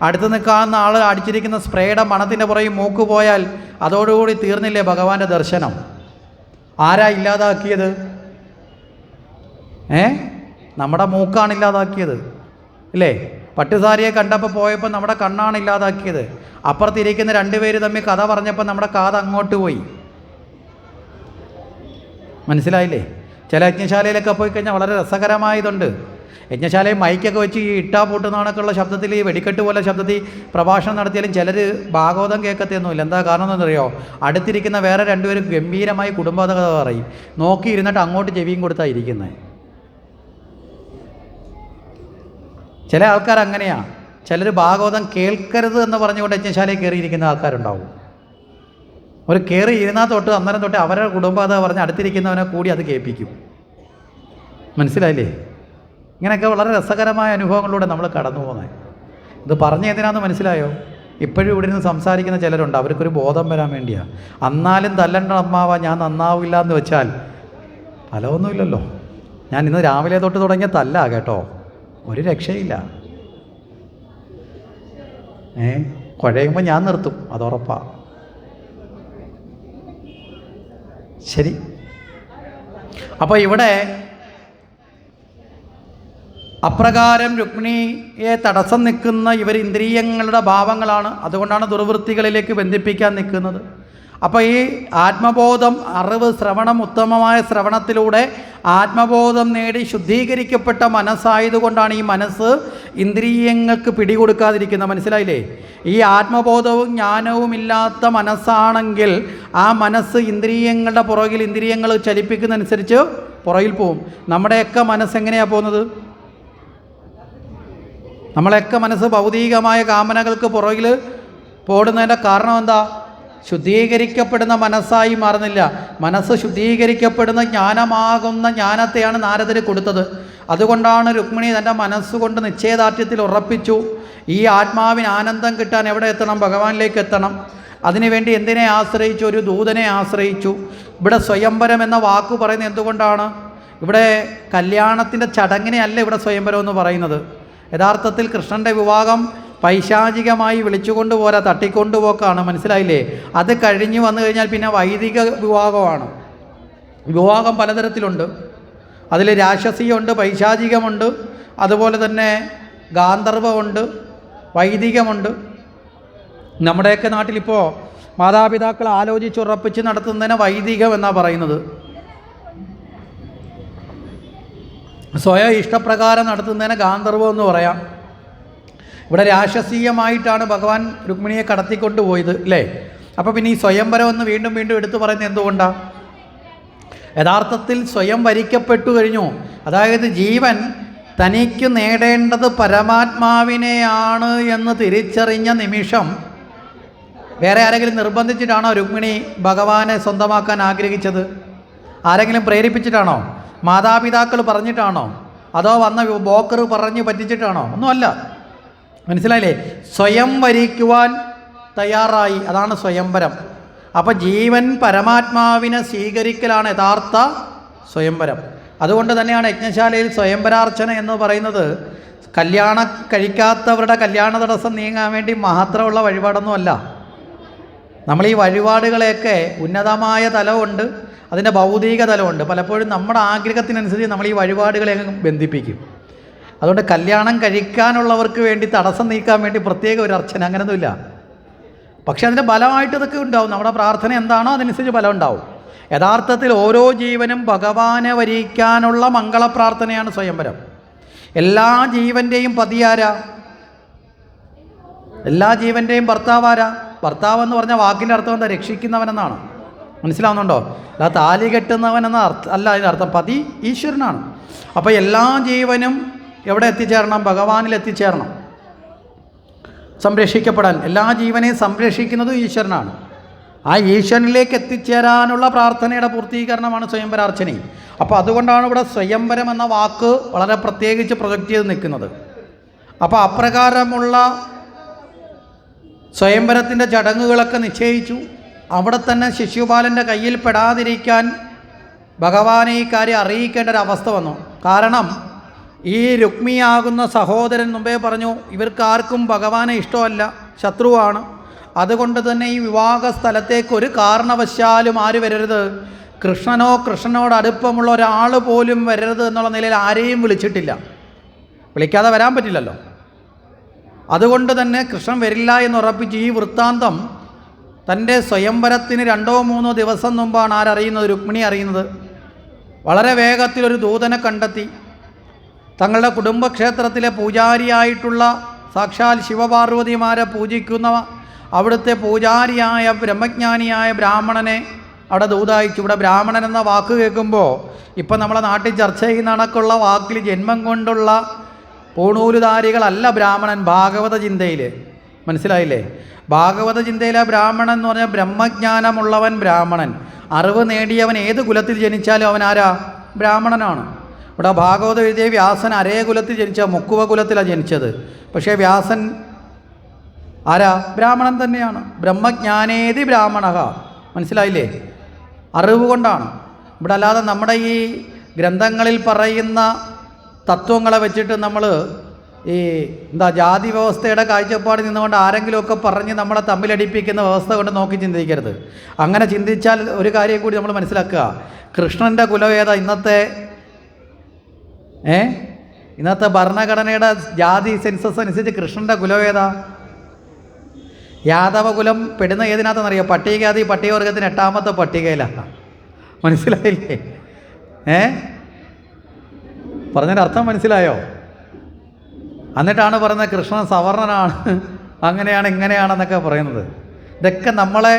അടുത്ത് നിൽക്കാവുന്ന ആൾ അടിച്ചിരിക്കുന്ന സ്പ്രേയുടെ മണത്തിൻ്റെ പുറകിൽ മൂക്ക് പോയാൽ അതോടുകൂടി തീർന്നില്ലേ ഭഗവാന്റെ ദർശനം? ആരാ ഇല്ലാതാക്കിയത്? നമ്മുടെ മൂക്കാണ് ഇല്ലാതാക്കിയത്, ഇല്ലേ? പട്ടുസാരിയെ കണ്ടപ്പോൾ പോയപ്പോൾ നമ്മുടെ കണ്ണാണ് ഇല്ലാതാക്കിയത്. അപ്പുറത്തിരിക്കുന്ന 2 പേര് തമ്മിൽ കഥ പറഞ്ഞപ്പോൾ നമ്മുടെ കാത് അങ്ങോട്ട് പോയി. മനസ്സിലായില്ലേ? ചില യജ്ഞശാലയിലൊക്കെ പോയി കഴിഞ്ഞാൽ വളരെ രസകരമായതുണ്ട്. യജ്ഞശാലയിൽ മൈക്കൊക്കെ വെച്ച് ഈ ഇട്ടാ പൂട്ടുന്നതൊക്കെയുള്ള ശബ്ദത്തിൽ, വെടിക്കെട്ട് പോലെ ശബ്ദത്തിൽ പ്രഭാഷണം നടത്തിയാലും ചിലർ ഭാഗവതം കേൾക്കത്തൊന്നുമില്ല. എന്താ കാരണം എന്നറിയോ? അടുത്തിരിക്കുന്ന വേറെ 2 പേരും ഗംഭീരമായി കുടുംബകഥ പറയും. നോക്കിയിരുന്നിട്ട് അങ്ങോട്ട് ചെവിയും കൊടുത്താൽ ഇരിക്കുന്നത്. ചില ആൾക്കാർ അങ്ങനെയാണ്. ചിലർ ഭാഗവതം കേൾക്കരുത് എന്ന് പറഞ്ഞുകൊണ്ട് യജ്ഞശാലയിൽ കയറിയിരിക്കുന്ന ആൾക്കാരുണ്ടാവും. ഒരു കയറി ഇരുന്നാൽ തൊട്ട് അന്നേരം തൊട്ട് അവരുടെ കുടുംബകഥ പറഞ്ഞ് അടുത്തിരിക്കുന്നവനെ കൂടി അത് കേൾപ്പിക്കും. മനസ്സിലായില്ലേ? ഇങ്ങനെയൊക്കെ വളരെ രസകരമായ അനുഭവങ്ങളിലൂടെ നമ്മൾ കടന്നു പോകുന്നത്. ഇത് പറഞ്ഞതിനാന്ന് മനസ്സിലായോ? ഇപ്പോഴും ഇവിടെ നിന്ന് സംസാരിക്കുന്ന ചിലരുണ്ട്, അവർക്കൊരു ബോധം വരാൻ വേണ്ടിയാണ്. അന്നാലും തല്ലണ്ട അമ്മാവ ഞാൻ നന്നാവില്ല എന്ന് വെച്ചാൽ ഫലമൊന്നുമില്ലല്ലോ. ഞാൻ ഇന്ന് രാവിലെ തൊട്ട് തുടങ്ങിയ തല്ലാ കേട്ടോ, ഒരു രക്ഷയില്ല. കുഴയുമ്പോൾ ഞാൻ നിർത്തും, അതുറപ്പാ. ശരി. അപ്പോൾ ഇവിടെ അപ്രകാരം രുക്മിണിയെ തടസ്സം നിൽക്കുന്ന ഇവർ ഇന്ദ്രിയങ്ങളുടെ ഭാവങ്ങളാണ്. അതുകൊണ്ടാണ് ദുർവൃത്തികളിലേക്ക് ബന്ധിപ്പിക്കാൻ നിൽക്കുന്നത്. അപ്പോൾ ഈ ആത്മബോധം, അറിവ്, ശ്രവണം, ഉത്തമമായ ശ്രവണത്തിലൂടെ ആത്മബോധം നേടി ശുദ്ധീകരിക്കപ്പെട്ട മനസ്സായതുകൊണ്ടാണ് ഈ മനസ്സ് ഇന്ദ്രിയങ്ങൾക്ക് പിടികൊടുക്കാതിരിക്കുന്നത്. മനസ്സിലായില്ലേ? ഈ ആത്മബോധവും ജ്ഞാനവും ഇല്ലാത്ത മനസ്സാണെങ്കിൽ ആ മനസ്സ് ഇന്ദ്രിയങ്ങളുടെ പുറകിൽ, ഇന്ദ്രിയങ്ങൾ ചലിപ്പിക്കുന്നതനുസരിച്ച് പുറകിൽ പോവും. നമ്മുടെയൊക്കെ മനസ്സെങ്ങനെയാണ് പോകുന്നത്? നമ്മളെയൊക്കെ മനസ്സ് ഭൗതികമായ കാമനകൾക്ക് പുറകിൽ പോടുന്നതിൻ്റെ കാരണം എന്താ? ശുദ്ധീകരിക്കപ്പെടുന്ന മനസ്സായി മാറുന്നില്ല. മനസ്സ് ശുദ്ധീകരിക്കപ്പെടുന്ന ജ്ഞാനമാകുന്ന ജ്ഞാനത്തെയാണ് നാരദന് കൊടുത്തത്. അതുകൊണ്ടാണ് രുക്മിണി തൻ്റെ മനസ്സുകൊണ്ട് നിശ്ചയദാർഢ്യത്തിൽ ഉറപ്പിച്ചു, ഈ ആത്മാവിന് ആനന്ദം കിട്ടാൻ എവിടെ എത്തണം? ഭഗവാനിലേക്ക് എത്തണം. അതിനുവേണ്ടി എന്തിനെ ആശ്രയിച്ചു? ഒരു ദൂതനെ ആശ്രയിച്ചു. ഇവിടെ സ്വയംവരം എന്ന വാക്ക് പറയുന്നത് എന്തുകൊണ്ടാണ്? ഇവിടെ കല്യാണത്തിൻ്റെ ചടങ്ങിനെ അല്ല ഇവിടെ സ്വയംവരം എന്ന് പറയുന്നത്. യഥാർത്ഥത്തിൽ കൃഷ്ണൻ്റെ വിവാഹം പൈശാചികമായി വിളിച്ചുകൊണ്ടുപോരാ, തട്ടിക്കൊണ്ടുപോക്കാണ്. മനസ്സിലായില്ലേ? അത് കഴിഞ്ഞ് വന്നു കഴിഞ്ഞാൽ പിന്നെ വൈദിക വിവാഹമാണ്. വിവാഹം പലതരത്തിലുണ്ട്. അതിൽ രാക്ഷസീയമുണ്ട്, പൈശാചികമുണ്ട്, അതുപോലെ തന്നെ ഗാന്ധർവമുണ്ട്, വൈദികമുണ്ട്. നമ്മുടെയൊക്കെ നാട്ടിലിപ്പോൾ മാതാപിതാക്കൾ ആലോചിച്ചുറപ്പിച്ച് നടത്തുന്നതിന് വൈദികം എന്നാണ് പറയുന്നത്. സ്വയം ഇഷ്ടപ്രകാരം നടത്തുന്നതിന് ഗാന്ധർവം എന്ന് പറയാം. ഇവിടെ രാക്ഷസീയമായിട്ടാണ് ഭഗവാൻ രുക്മിണിയെ കടത്തിക്കൊണ്ട് പോയത്, അല്ലേ? അപ്പോൾ പിന്നെ ഈ സ്വയംവരം എന്ന് വീണ്ടും വീണ്ടും എടുത്തു പറയുന്നത് എന്തുകൊണ്ടാണ്? യഥാർത്ഥത്തിൽ സ്വയം വരിക്കപ്പെട്ടു കഴിഞ്ഞു. അതായത് ജീവൻ തനിക്ക് നേടേണ്ടത് പരമാത്മാവിനെയാണ് എന്ന് തിരിച്ചറിഞ്ഞ നിമിഷം വേറെ ആരെങ്കിലും നിർബന്ധിച്ചിട്ടാണോ രുക്മിണി ഭഗവാനെ സ്വന്തമാക്കാൻ ആഗ്രഹിച്ചത്? ആരെങ്കിലും പ്രേരിപ്പിച്ചിട്ടാണോ? മാതാപിതാക്കൾ പറഞ്ഞിട്ടാണോ? അതോ വന്ന ബോക്കർ പറഞ്ഞ് പറ്റിച്ചിട്ടാണോ? ഒന്നുമല്ല. മനസ്സിലായില്ലേ? സ്വയം വരിക്കുവാൻ തയ്യാറായി, അതാണ് സ്വയംവരം. അപ്പോൾ ജീവൻ പരമാത്മാവിനെ സ്വീകരിക്കലാണ് യഥാർത്ഥ സ്വയംവരം. അതുകൊണ്ട് തന്നെയാണ് യജ്ഞശാലയിൽ സ്വയംവരാർച്ചന എന്ന് പറയുന്നത്. കല്യാണം കഴിക്കാത്തവരുടെ കല്യാണ തടസ്സം നീങ്ങാൻ വേണ്ടി മാത്രമുള്ള വഴിപാടൊന്നുമല്ല. നമ്മൾ ഈ വഴിപാടുകളെയൊക്കെ ഉന്നതമായ തലമുണ്ട്, അതിൻ്റെ ഭൗതിക തലമുണ്ട്. പലപ്പോഴും നമ്മുടെ ആഗ്രഹത്തിനനുസരിച്ച് നമ്മൾ ഈ വഴിപാടുകളെ ബന്ധിപ്പിക്കും. അതുകൊണ്ട് കല്യാണം കഴിക്കാനുള്ളവർക്ക് വേണ്ടി തടസ്സം നീക്കാൻ വേണ്ടി പ്രത്യേക ഒരു അർച്ചന അങ്ങനെയൊന്നുമില്ല. പക്ഷെ അതിൻ്റെ ബലമായിട്ട് ഇതൊക്കെ ഉണ്ടാവും. നമ്മുടെ പ്രാർത്ഥന എന്താണോ അതനുസരിച്ച് ബലം ഉണ്ടാവും. യഥാർത്ഥത്തിൽ ഓരോ ജീവനും ഭഗവാനെ വരിക്കാനുള്ള മംഗളപ്രാർത്ഥനയാണ് സ്വയംവരം. എല്ലാ ജീവൻ്റെയും പതിയാരാ? എല്ലാ ജീവൻ്റെയും ഭർത്താവാരാ? ഭർത്താവ് എന്ന് പറഞ്ഞ വാക്കിൻ്റെ അർത്ഥം എന്താ? രക്ഷിക്കുന്നവനെന്നാണ്. മനസ്സിലാവുന്നുണ്ടോ? അല്ല താലി കെട്ടുന്നവനെന്ന അർത്ഥം അല്ല. അതിൻ്റെ അർത്ഥം പതി ഈശ്വരനാണ്. അപ്പോൾ എല്ലാ ജീവനും എവിടെ എത്തിച്ചേരണം? ഭഗവാനിൽ എത്തിച്ചേരണം. സംരക്ഷിക്കപ്പെടാൻ എല്ലാ ജീവനെയും സംരക്ഷിക്കുന്നതും ഈശ്വരനാണ്. ആ ഈശ്വരനിലേക്ക് എത്തിച്ചേരാനുള്ള പ്രാർത്ഥനയുടെ പൂർത്തീകരണമാണ് സ്വയംവരാർച്ചനയും. അപ്പോൾ അതുകൊണ്ടാണ് ഇവിടെ സ്വയംവരം എന്ന വാക്ക് വളരെ പ്രത്യേകിച്ച് പ്രൊജക്റ്റ് ചെയ്ത് നിൽക്കുന്നത്. അപ്പോൾ അപ്രകാരമുള്ള സ്വയംവരത്തിൻ്റെ ചടങ്ങുകളൊക്കെ നിശ്ചയിച്ചു. അവിടെ തന്നെ ശിശുപാലൻ്റെ കയ്യിൽ പെടാതിരിക്കാൻ ഭഗവാനെ ഈ കാര്യം അറിയിക്കേണ്ട ഒരു അവസ്ഥ വന്നു. കാരണം ഈ രുക്മിയാകുന്ന സഹോദരൻ മുമ്പേ പറഞ്ഞു, ഇവർക്കാർക്കും ഭഗവാനെ ഇഷ്ടമല്ല, ശത്രുവാണ്. അതുകൊണ്ട് തന്നെ ഈ വിവാഹ സ്ഥലത്തേക്ക് ഒരു കാരണവശാലും ആര് വരരുത്? കൃഷ്ണനോ കൃഷ്ണനോട് അടുപ്പമുള്ള ഒരാൾ പോലും വരരുത് എന്നുള്ള നിലയിൽ ആരെയും വിളിച്ചിട്ടില്ല. വിളിക്കാതെ വരാൻ പറ്റില്ലല്ലോ. അതുകൊണ്ട് തന്നെ കൃഷ്ണൻ വരില്ല എന്ന് ഉറപ്പിച്ച് ഈ വൃത്താന്തം തൻ്റെ സ്വയംവരത്തിന് 2-3 ദിവസം മുമ്പാണ് ആരറിയുന്നത്? രുക്മിണി അറിയുന്നത്. വളരെ വേഗത്തിലൊരു ദൂതനെ കണ്ടെത്തി. തങ്ങളുടെ കുടുംബക്ഷേത്രത്തിലെ പൂജാരിയായിട്ടുള്ള സാക്ഷാൽ ശിവപാർവതിമാരെ പൂജിക്കുന്ന അവിടുത്തെ പൂജാരിയായ ബ്രഹ്മജ്ഞാനിയായ ബ്രാഹ്മണനെ അവിടെ ദൂതയച്ചു. ഇവിടെ ബ്രാഹ്മണൻ എന്ന വാക്ക് കേൾക്കുമ്പോൾ ഇപ്പം നമ്മളെ നാട്ടിൽ ചർച്ച ചെയ്യുന്ന കണക്കുള്ള വാക്കിൽ ജന്മം കൊണ്ടുള്ള പൂണൂലുധാരികളല്ല ബ്രാഹ്മണൻ. ഭാഗവത ചിന്തയിൽ മനസ്സിലായില്ലേ? ഭാഗവത ചിന്തയിലെ ബ്രാഹ്മണൻ എന്ന് പറഞ്ഞാൽ ബ്രഹ്മജ്ഞാനമുള്ളവൻ ബ്രാഹ്മണൻ. അറിവ് നേടിയവൻ ഏത് കുലത്തിൽ ജനിച്ചാലും അവൻ ആരാ? ബ്രാഹ്മണനാണ്. ഇവിടെ ഭാഗവതം എഴുതിയ വ്യാസൻ അരേ കുലത്തിൽ ജനിച്ച മുക്കുവ കുലത്തിലാണ് ജനിച്ചത്. പക്ഷേ വ്യാസൻ ആരാ? ബ്രാഹ്മണൻ തന്നെയാണ്. ബ്രഹ്മജ്ഞാനേതി ബ്രാഹ്മണ. മനസ്സിലായില്ലേ? അറിവ് കൊണ്ടാണ്. ഇവിടെ അല്ലാതെ നമ്മുടെ ഈ ഗ്രന്ഥങ്ങളിൽ പറയുന്ന തത്വങ്ങളെ വെച്ചിട്ട് നമ്മൾ ഈ ജാതി വ്യവസ്ഥയുടെ കാഴ്ചപ്പാടിൽ നിന്നുകൊണ്ട് ആരെങ്കിലുമൊക്കെ പറഞ്ഞ് നമ്മളെ തമ്മിലടിപ്പിക്കുന്ന വ്യവസ്ഥ കൊണ്ട് നോക്കി ചിന്തിക്കരുത്. അങ്ങനെ ചിന്തിച്ചാൽ ഒരു കാര്യം കൂടി നമ്മൾ മനസ്സിലാക്കുക. കൃഷ്ണൻ്റെ കുലവേദ ഇന്നത്തെ ഭരണഘടനയുടെ ജാതി സെൻസസ് അനുസരിച്ച് കൃഷ്ണൻ്റെ കുലവേദ യാദവ കുലം പെടുന്ന ഏതിനകത്തെന്നറിയോ? പട്ടികജാതി പട്ടികവർഗത്തിന് 8ാമത്തെ പട്ടികയിലാണ്. മനസ്സിലായില്ലേ? പറഞ്ഞതിൻ്റെ അർത്ഥം മനസ്സിലായോ? എന്നിട്ടാണ് പറയുന്നത് കൃഷ്ണൻ സവർണനാണ്, അങ്ങനെയാണ് ഇങ്ങനെയാണെന്നൊക്കെ പറയുന്നത്. ഇതൊക്കെ നമ്മളെ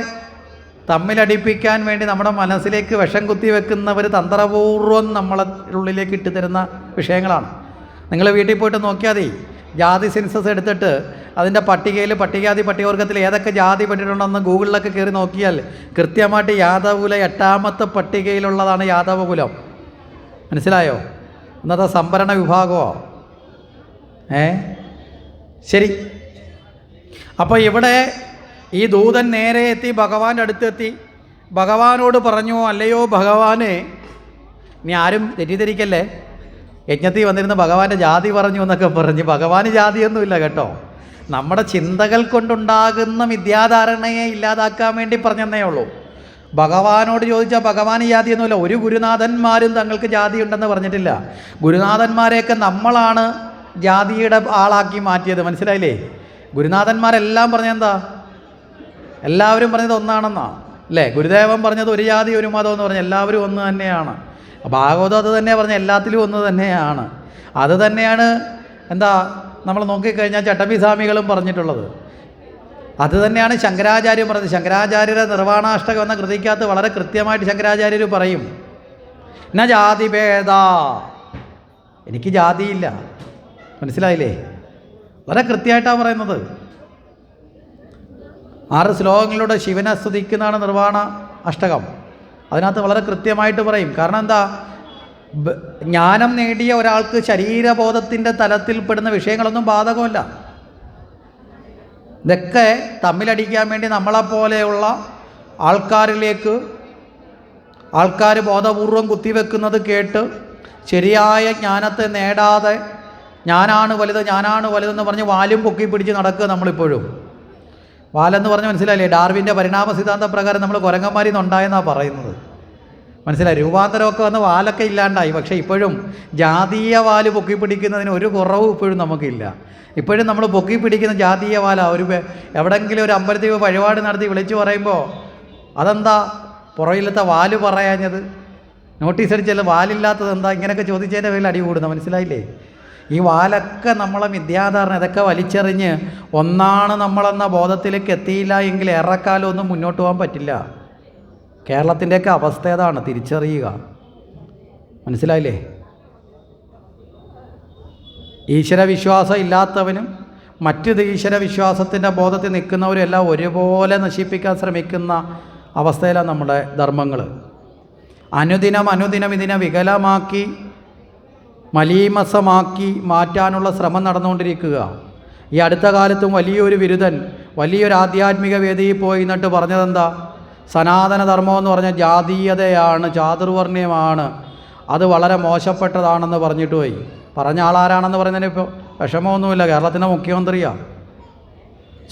തമ്മിലടിപ്പിക്കാൻ വേണ്ടി നമ്മുടെ മനസ്സിലേക്ക് വിഷം കുത്തി വെക്കുന്നവർ തന്ത്രപൂർവ്വം നമ്മളെ ഉള്ളിലേക്ക് ഇട്ടുതരുന്ന വിഷയങ്ങളാണ്. നിങ്ങൾ വീട്ടിൽ പോയിട്ട് നോക്കിയാൽ മതി. ജാതി സെൻസസ് എടുത്തിട്ട് അതിൻ്റെ പട്ടികയിൽ പട്ടികജാതി പട്ടികവർഗത്തിൽ ഏതൊക്കെ ജാതി പെട്ടിട്ടുണ്ടെന്ന് ഗൂഗിളിലൊക്കെ കയറി നോക്കിയാൽ കൃത്യമായിട്ട് യാദവകുലം 8ാമത്തെ പട്ടികയിലുള്ളതാണ് യാദവകുലം. മനസ്സിലായോ? ഇന്നത്തെ സംഭരണ വിഭാഗമോ? ശരി. അപ്പോൾ ഇവിടെ ഈ ദൂതൻ നേരെ എത്തി ഭഗവാന്റെ അടുത്തെത്തി. ഭഗവാനോട് പറഞ്ഞു, അല്ലയോ ഭഗവാനെ, ഇനി ആരും തെറ്റിദ്ധരിക്കല്ലേ, യജ്ഞത്തിൽ വന്നിരുന്ന ഭഗവാന്റെ ജാതി പറഞ്ഞു എന്നൊക്കെ പറഞ്ഞ്. ഭഗവാന് ജാതിയൊന്നുമില്ല കേട്ടോ. നമ്മുടെ ചിന്തകൾ കൊണ്ടുണ്ടാകുന്ന മിഥ്യാധാരണയെ ഇല്ലാതാക്കാൻ വേണ്ടി പറഞ്ഞെന്നേ ഉള്ളൂ. ഭഗവാനോട് ചോദിച്ചാൽ ഭഗവാന് ജാതിയൊന്നുമില്ല. ഒരു ഗുരുനാഥന്മാരും തങ്ങൾക്ക് ജാതി ഉണ്ടെന്ന് പറഞ്ഞിട്ടില്ല. ഗുരുനാഥന്മാരെയൊക്കെ നമ്മളാണ് ജാതിയുടെ ആളാക്കി മാറ്റിയത്. മനസ്സിലായില്ലേ? ഗുരുനാഥന്മാരെല്ലാം പറഞ്ഞെന്താ? എല്ലാവരും പറഞ്ഞത് ഒന്നാണെന്നാ അല്ലേ? ഗുരുദേവൻ പറഞ്ഞത് ഒരു ജാതി ഒരു മതം എന്ന് പറഞ്ഞാൽ എല്ലാവരും ഒന്ന് തന്നെയാണ്. ഭാഗവതം അത് തന്നെ പറഞ്ഞ എല്ലാത്തിലും ഒന്ന് തന്നെയാണ്. അത് തന്നെയാണ് എന്താ നമ്മൾ നോക്കിക്കഴിഞ്ഞാൽ ചട്ടമ്പിസ്വാമികളും പറഞ്ഞിട്ടുള്ളത്. അത് തന്നെയാണ് ശങ്കരാചാര്യൻ പറഞ്ഞത്. ശങ്കരാചാര്യരുടെ നിർവാണാഷ്ടകം എന്ന കൃതിക്കകത്ത് വളരെ കൃത്യമായിട്ട് ശങ്കരാചാര്യർ പറയും, ന ജാതിഭേദ, എനിക്ക് ജാതിയില്ല. മനസ്സിലായില്ലേ? വളരെ കൃത്യമായിട്ടാണ് പറയുന്നത്. 6 ശ്ലോകങ്ങളിലൂടെ ശിവനെ സ്തുതിക്കുന്നതാണ് നിർവാണ അഷ്ടകം. അതിനകത്ത് വളരെ കൃത്യമായിട്ട് പറയും. കാരണം എന്താ? ജ്ഞാനം നേടിയ ഒരാൾക്ക് ശരീരബോധത്തിൻ്റെ തലത്തിൽപ്പെടുന്ന വിഷയങ്ങളൊന്നും ബാധകമല്ല. ഇതൊക്കെ തമ്മിലടിക്കാൻ വേണ്ടി നമ്മളെപ്പോലെയുള്ള ആൾക്കാരിലേക്ക് ആൾക്കാർ ബോധപൂർവം കുത്തിവെക്കുന്നത് കേട്ട് ശരിയായ ജ്ഞാനത്തെ നേടാതെ ഞാനാണ് വലുതെന്ന് പറഞ്ഞ് വാലും പൊക്കി പിടിച്ച് നടക്കുക നമ്മളിപ്പോഴും. വാലെന്ന് പറഞ്ഞ് മനസ്സിലായില്ലേ? ഡാർവിൻ്റെ പരിണാമ സിദ്ധാന്ത പ്രകാരം നമ്മൾ കുരങ്ങന്മാരിൽ നിന്നുണ്ടായെന്നാണ് പറയുന്നത്. മനസ്സിലായി? രൂപാന്തരമൊക്കെ വന്ന് വാലൊക്കെ ഇല്ലാണ്ടായി. പക്ഷേ ഇപ്പോഴും ജാതീയ വാല് പൊക്കി പിടിക്കുന്നതിന് ഒരു കുറവും ഇപ്പോഴും നമുക്കില്ല. ഇപ്പോഴും നമ്മൾ പൊക്കി പിടിക്കുന്ന ജാതീയ വാലാണ്. എവിടെയെങ്കിലും ഒരു അമ്പലത്തിൽ വഴിപാട് നടത്തി വിളിച്ചു പറയുമ്പോൾ അതെന്താ പുറകിലത്തെ വാല് പറയാഞ്ഞത്? നോട്ടീസ് അടിച്ചാൽ വാലില്ലാത്തത് എന്താ? ഇങ്ങനെയൊക്കെ ചോദിച്ചതിൻ്റെ പേരിൽ അടി കൂടുന്നത്. മനസ്സിലായില്ലേ? ഈ വാലൊക്കെ നമ്മളെ വിദ്യാധാരണ ഇതൊക്കെ വലിച്ചെറിഞ്ഞ് ഒന്നാണ് നമ്മളെന്ന ബോധത്തിലേക്ക് എത്തിയില്ല എങ്കിൽ ഏറെക്കാലം ഒന്നും മുന്നോട്ട് പോകാൻ പറ്റില്ല. കേരളത്തിൻ്റെയൊക്കെ അവസ്ഥ ഏതാണ്? തിരിച്ചറിയുക. മനസ്സിലായില്ലേ? ഈശ്വരവിശ്വാസം ഇല്ലാത്തവനും മറ്റ് ഈശ്വരവിശ്വാസത്തിൻ്റെ ബോധത്തിൽ നിൽക്കുന്നവരും എല്ലാം ഒരുപോലെ നശിപ്പിക്കാൻ ശ്രമിക്കുന്ന അവസ്ഥയിലാണ് നമ്മുടെ ധർമ്മങ്ങൾ. അനുദിനം ഇതിനെ വികലമാക്കി മലീമസമാക്കി മാറ്റാനുള്ള ശ്രമം നടന്നുകൊണ്ടിരിക്കുക. ഈ അടുത്ത കാലത്തും വലിയൊരു ബിരുദൻ വലിയൊരു ആധ്യാത്മിക വേദിയിൽ പോയി എന്നിട്ട് പറഞ്ഞതെന്താ? സനാതനധർമ്മം എന്ന് പറഞ്ഞാൽ ജാതീയതയാണ്, ചാതുർവർണ്ണയമാണ്, അത് വളരെ മോശപ്പെട്ടതാണെന്ന് പറഞ്ഞിട്ട് പോയി. പറഞ്ഞ ആളാരാണെന്ന് പറയുന്നതിന് ഇപ്പോൾ വിഷമമൊന്നുമില്ല. കേരളത്തിൻ്റെ മുഖ്യമന്ത്രിയാണ്.